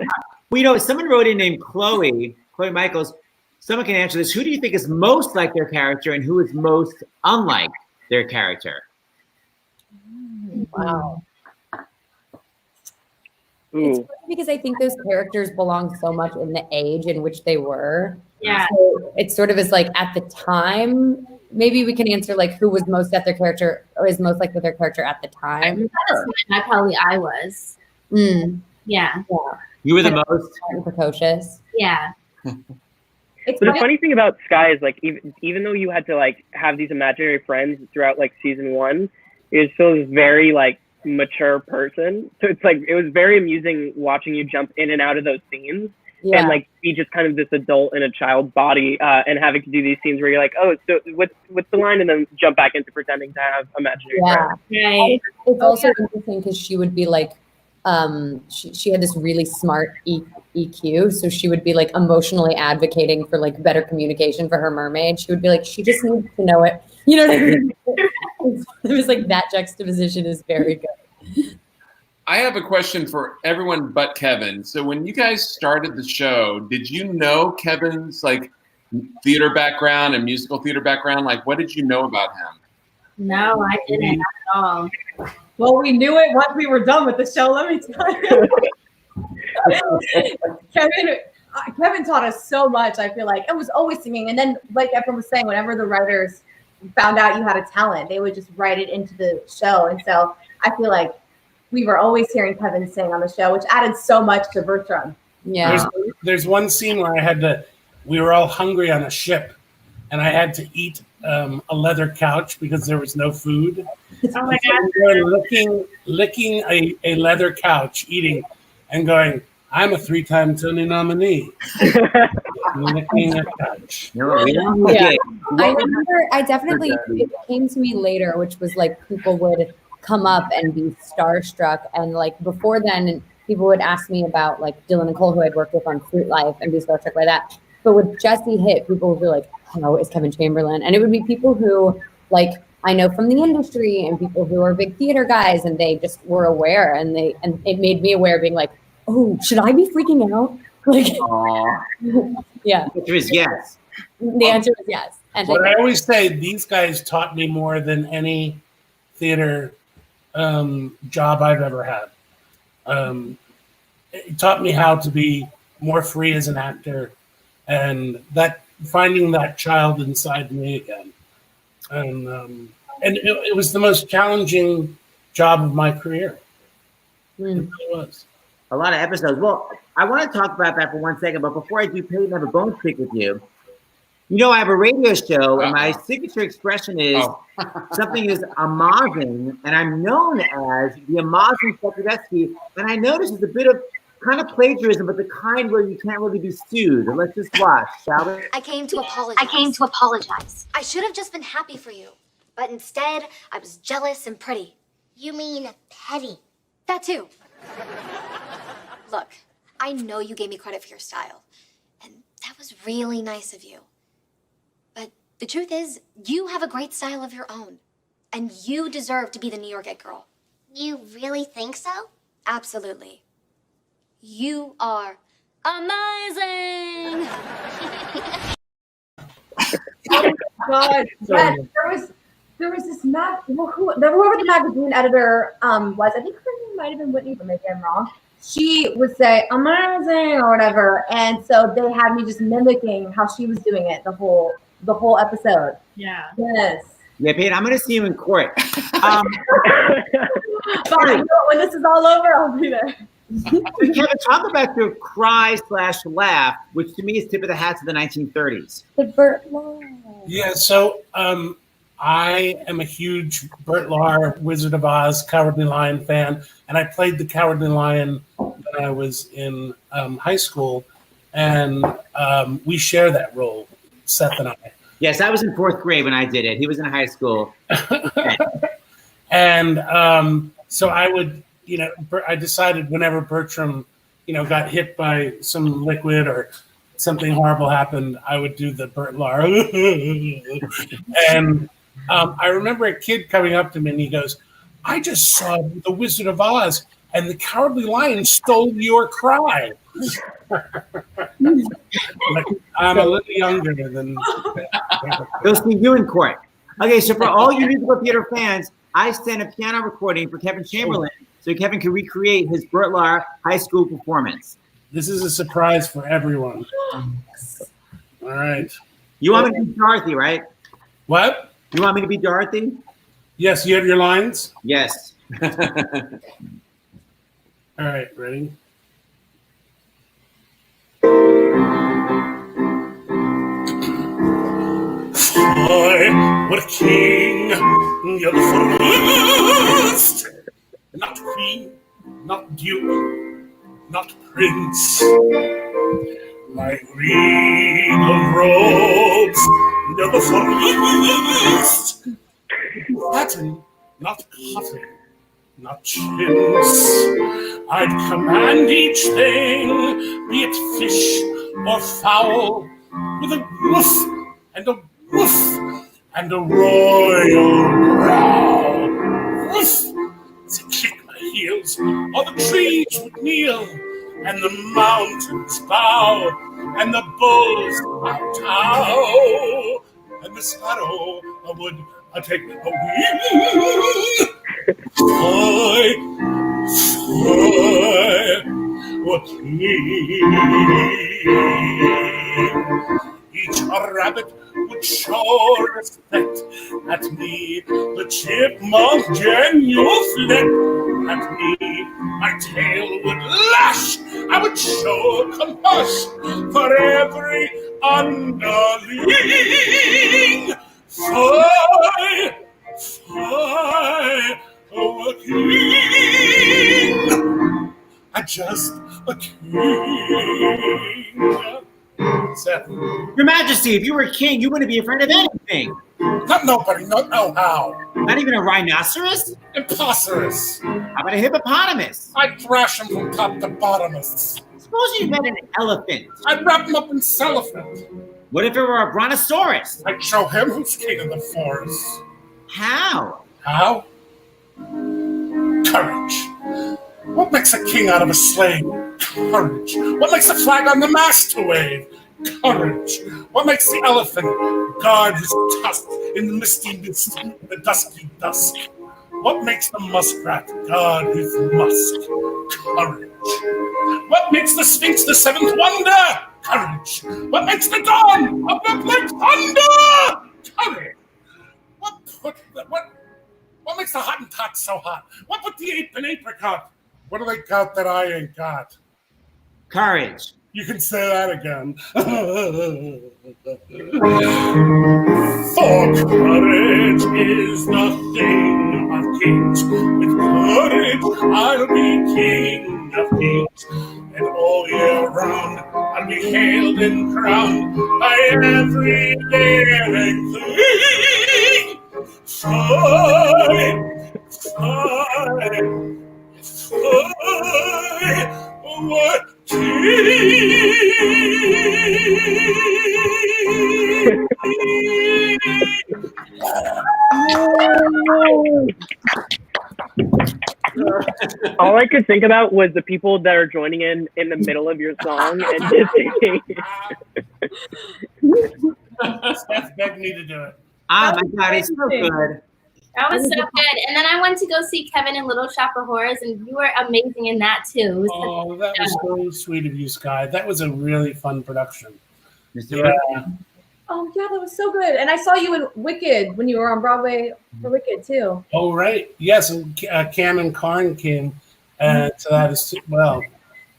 We know someone wrote in named Chloe Michaels. Someone can answer this. Who do you think is most like their character and who is most unlike their character? Wow. Ooh. It's funny because I think those characters belong so much in the age in which they were. Yeah. So it sort of is like at the time, maybe we can answer like who was most at their character or is most like with their character at the time. I was. Yeah. You were the most precocious. Yeah. But the funny thing about Sky is like even though you had to like have these imaginary friends throughout like season 1, it was still this very like mature person. So it's like it was very amusing watching you jump in and out of those scenes and like be just kind of this adult in a child's body and having to do these scenes where you're like, oh, so what's the line, and then jump back into pretending to have imaginary friends. Right. It's also interesting because she would be like she had this really smart EQ, so she would be like emotionally advocating for like better communication for her mermaid. She would be like, she just needs to know it. You know what I mean? It was like that juxtaposition is very good. I have a question for everyone but Kevin. So when you guys started the show, did you know Kevin's like theater background and musical theater background? Like, what did you know about him? No, I didn't at all. Well, we knew it once we were done with the show. Let me tell you, Kevin taught us so much. I feel like it was always singing, and then like everyone was saying, whenever the writers found out you had a talent, they would just write it into the show. And so I feel like we were always hearing Kevin sing on the show, which added so much to Bertram. Yeah. There's one scene where we were all hungry on a ship, and I had to eat a leather couch because there was no food. Oh my God. We were licking a leather couch, eating, and going, I'm a 3-time Tony nominee. Licking a couch. Yeah. I remember, it came to me later, which was like people would come up and be starstruck. And like before then, people would ask me about like Dylan and Cole, who I'd worked with on Fruit Life, and be starstruck by that. But with Jessie hit, people would be like, "How is Kevin Chamberlain?" And it would be people who like I know from the industry and people who are big theater guys, and they just were aware, and it made me aware, being like, "Oh, should I be freaking out?" Like, yeah. The answer is yes. The answer is yes. And what I always say, these guys taught me more than any theater job I've ever had. It taught me how to be more free as an actor, and that finding that child inside me again. And it was the most challenging job of my career. It really was. A lot of episodes. Well, I want to talk about that for 1 second, but before I do, Peyton, I have a bone to pick with you. You know, I have a radio show, and my signature expression is something is amazing, and I'm known as the amazing Secretary. And I noticed it's a bit of kind of plagiarism, but the kind where you can't really be sued. And let's just watch, shall we? I came to apologize. I should have just been happy for you. But instead, I was jealous and pretty. You mean petty? That too. Look, I know you gave me credit for your style. And that was really nice of you. But the truth is, you have a great style of your own. And you deserve to be the New York It Girl. You really think so? Absolutely. You are amazing! God, yeah, there was this whoever the magazine editor was, I think her name might have been Whitney, but maybe I'm wrong. She would say amazing or whatever, and so they had me just mimicking how she was doing it the whole episode. Yeah. Yes. Yeah, Peyton, I'm going to see you in court. But you know, when this is all over, I'll be there. Kevin, talk about your cry/laugh, which to me is tip of the hat to the 1930s. The Burt Lahr. Yeah, so I am a huge Burt Lahr, Wizard of Oz, Cowardly Lion fan, and I played the Cowardly Lion when I was in high school, and we share that role, Seth and I. Yes, I was in 4th grade when I did it. He was in high school. And so I would, I decided whenever Bertram, got hit by some liquid or something horrible happened, I would do the Burt Lahr. And I remember a kid coming up to me and he goes, "I just saw the Wizard of Oz and the Cowardly Lion stole your cry." I'm a little younger than. They'll see you in court. Okay, so for all you musical theater fans, I sent a piano recording for Kevin Chamberlain so Kevin can recreate his Burt Lahr high school performance. This is a surprise for everyone. All right. You want me to be Dorothy, right? What? You want me to be Dorothy? Yes, you have your lines? Yes. All right, ready? I, what a king, you're the first, not queen, not duke, not prince. My regal robes, you're the first, satin, not cotton, not chintz. I'd command each thing, be it fish or fowl, with a woof and a woof and a royal growl. Woof! To kick my heels, all the trees would kneel, and the mountains bow, and the bulls kowtow, and the sparrow would take a wing. Fly, what king? Each rabbit would show respect at me, the chipmunk genuflect at me. My tail would lash, I would show compassion for every underling. Fly, oh, a king, I'm just a king. Seth. Your Majesty, if you were a king, you wouldn't be afraid of anything. Not nobody, not no how. Not even a rhinoceros? Impossible. How about a hippopotamus? I'd thrash him from top to bottom. Suppose you met an elephant. I'd wrap him up in cellophane. What if it were a brontosaurus? I'd show him who's king of the forest. How? How? Courage. What makes a king out of a slave? Courage. What makes a flag on the mast to wave? Courage. What makes the elephant guard his tusk in the misty mist, the dusky dusk? What makes the muskrat guard his musk? Courage. What makes the Sphinx the seventh wonder? Courage. What makes the dawn of the black thunder? Courage. What makes the Hottentot so hot? What put the ape in apricot? What do they got that I ain't got? Courage. You can say that again. For courage is the thing of kings. With courage, I'll be king of kings. And all year round, I'll be hailed and crowned by every living thing. Fly, what All I could think about was the people that are joining in the middle of your song and just singing. Steph begged me to do it. Ah, my God, it's so good. That was so good. And then I went to go see Kevin in Little Shop of Horrors, and you were amazing in that too. Oh, that was so sweet of you, Sky. That was a really fun production. Yeah. Oh yeah, that was so good. And I saw you in Wicked when you were on Broadway for Wicked too. Oh, right. Yes, and Cam and Karn came to that as well.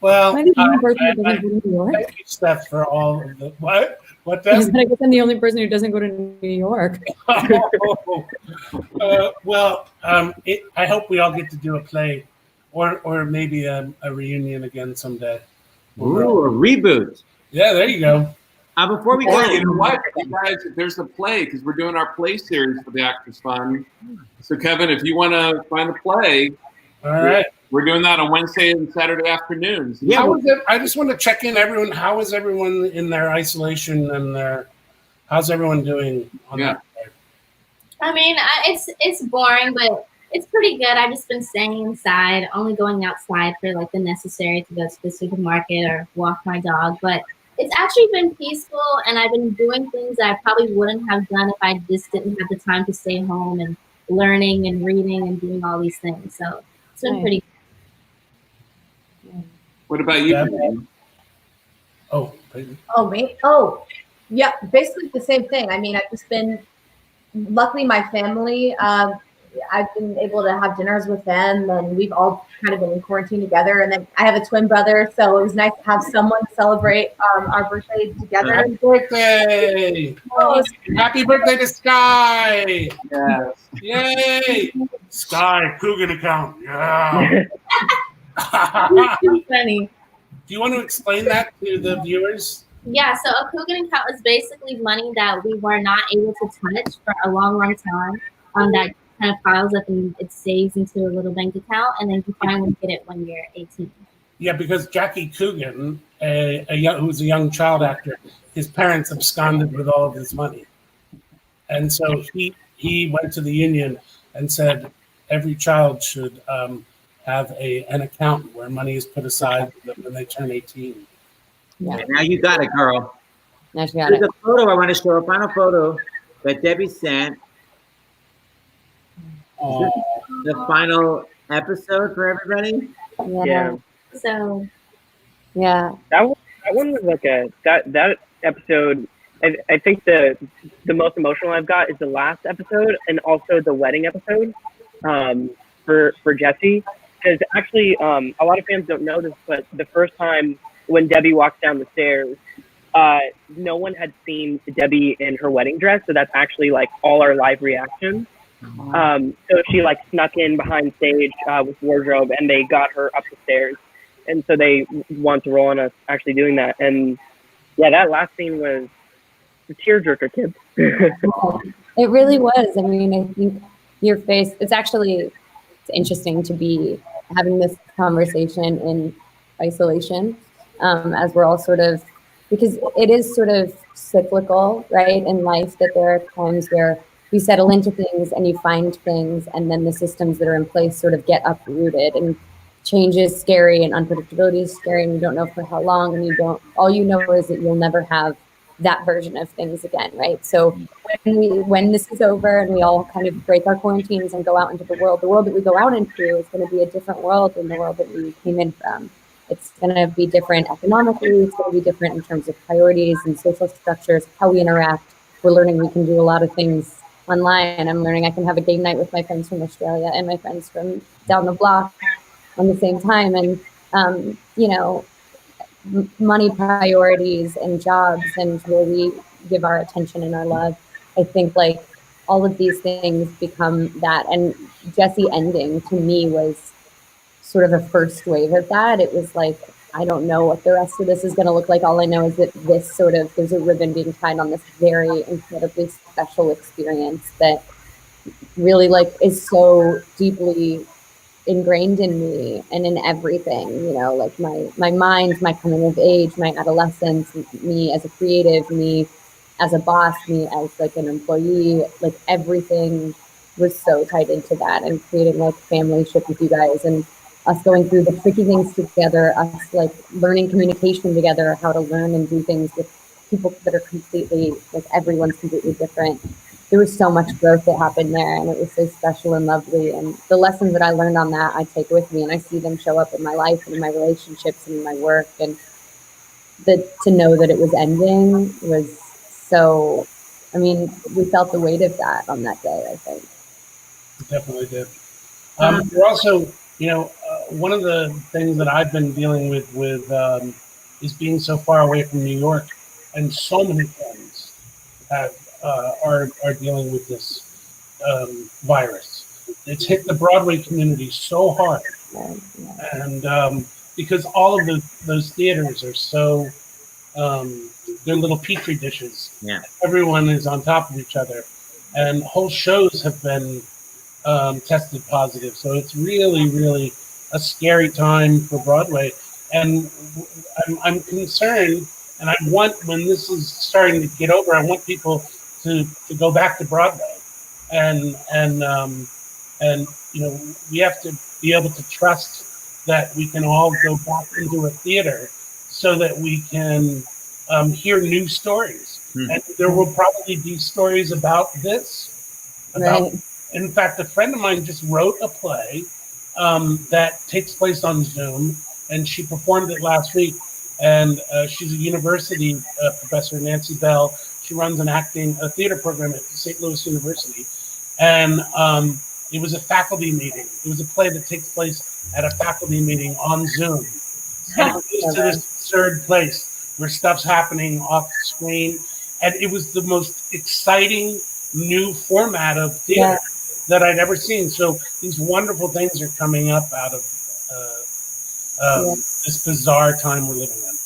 Well, Maybe the only person who doesn't go to New York. Thank you, Steph, for all of the what? What I does? guess I'm the only person who doesn't go to New York. I hope we all get to do a play, or maybe a reunion again someday. Ooh, a reboot. Yeah, there you go. Before we Or go, you know what, you guys, there's a play because we're doing our play series for the Actors Fund. So Kevin, if you want to find a play, all right, we're doing that on Wednesday and Saturday afternoons. Yeah, how is it? I just want to check in. Everyone, how is everyone in their isolation and how's everyone doing? On that? I mean, it's boring, but it's pretty good. I've just been staying inside, only going outside for like the necessary to go to the supermarket or walk my dog. But it's actually been peaceful, and I've been doing things that I probably wouldn't have done if I just didn't have the time to stay home and learning and reading and doing all these things. So it's been pretty good. What about you? Oh, me? Oh, yeah, basically the same thing. I mean, I've just been, luckily my family, I've been able to have dinners with them, and we've all kind of been in quarantine together. And then I have a twin brother, so it was nice to have someone celebrate our birthday together. Happy birthday! Oh, Happy birthday to Sky! Yes. Yay! Sky Coogan account. Yeah. Too funny. Do you want to explain that to the viewers? Yeah, so a Coogan account is basically money that we were not able to touch for a long, long time. That kind of piles up and it saves into a little bank account, and then you finally get it when you're 18. Yeah, because Jackie Coogan, who was a young child actor, his parents absconded with all of his money. And so he went to the union and said every child should have an account where money is put aside when they turn 18. Yeah. Now you got it, girl. Now she got There's it. a photo I want to show, a final photo that Debbie sent. The final episode for everybody. Yeah. So. Yeah. That one was like that episode. I think the most emotional I've got is the last episode and also the wedding episode for Jessie. Because actually, a lot of fans don't know this, but the first time when Debbie walked down the stairs, no one had seen Debbie in her wedding dress. So that's actually like all our live reaction. So she like snuck in behind stage with wardrobe, and they got her up the stairs. And so they want to roll on us actually doing that. And yeah, that last scene was a tearjerker, kid. It really was. I mean, I think your face, it's interesting to be having this conversation in isolation. as we're all sort of, because it is sort of cyclical, right, in life, that there are times where you settle into things and you find things, and then the systems that are in place sort of get uprooted, and change is scary and unpredictability is scary, and you don't know for how long, and all you know is that you'll never have that version of things again, right? So when this is over and we all kind of break our quarantines and go out into the world that we go out into is going to be a different world than the world that we came in from. It's going to be different economically. It's going to be different in terms of priorities and social structures, how we interact. We're learning we can do a lot of things online. I'm learning I can have a game night with my friends from Australia and my friends from down the block on the same time. And, money priorities and jobs and where we give our attention and our love. I think like all of these things become that. And Jessie ending to me was sort of a first wave of that. It was like, I don't know what the rest of this is going to look like. All I know is that there's a ribbon being tied on this very incredibly special experience that really like is so deeply ingrained in me and in everything, like my mind, my coming of age, my adolescence, me as a creative, me as a boss, me as like an employee, like everything was so tied into that, and creating like family ship with you guys and us going through the tricky things together, us like learning communication together, how to learn and do things with people that are completely, like everyone's completely different. There was so much growth that happened there, and it was so special and lovely. And the lessons that I learned on that, I take with me, and I see them show up in my life and in my relationships and in my work. And to know that it was ending was so, we felt the weight of that on that day, I think. Definitely did. We're also, one of the things that I've been dealing with is being so far away from New York, and so many friends are dealing with this virus. It's hit the Broadway community so hard, and because all of those theaters are so they're little petri dishes. Yeah, everyone is on top of each other, and whole shows have been tested positive. So it's really, really a scary time for Broadway. And I'm concerned, and I want, when this is starting to get over, I want people to go back to Broadway. And we have to be able to trust that we can all go back into a theater so that we can hear new stories. And there will probably be stories about this. Right. In fact, a friend of mine just wrote a play that takes place on Zoom, and she performed it last week. And she's a university professor, Nancy Bell. She runs a theater program at St. Louis University. And it was a faculty meeting. It was a play that takes place at a faculty meeting on Zoom. And it goes to this absurd place where stuff's happening off the screen. And it was the most exciting new format of theater that I'd ever seen. So these wonderful things are coming up out of this bizarre time we're living in.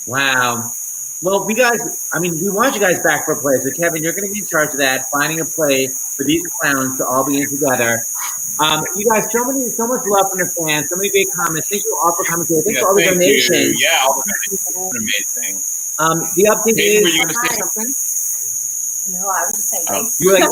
Wow. Well, we want you guys back for a play. So Kevin, you're going to be in charge of that, finding a play for these clowns to all be in together. You guys, so much love from the fans, so many great comments. Thank you all for coming today. Thanks for all the donations. Yeah, all the donations. Amazing. The update Peyton, is. were you going to say something? No, I was just saying thanks. You're like,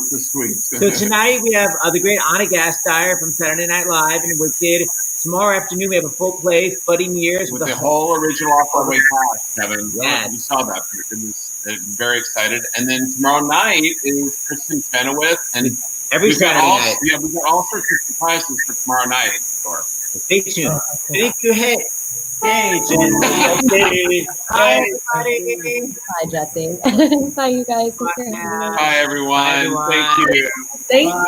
so sweet. So tonight we have the great Anna Gasteyer from Saturday Night Live and Wicked. Tomorrow afternoon we have a full play, Buddy Mears with the whole original off-Broadway cast, Kevin. Yes. You saw that. It was very excited. And then tomorrow night is Kristen Chenoweth, and every Saturday night. Yeah, we've got all sorts of surprises for tomorrow night in store. Stay tuned. Thank you. Hey, Jessie. Hi, everybody. Hi, Jessie. Bye, you guys. Bye, everyone. Bye, everyone. Thank you. Thank you.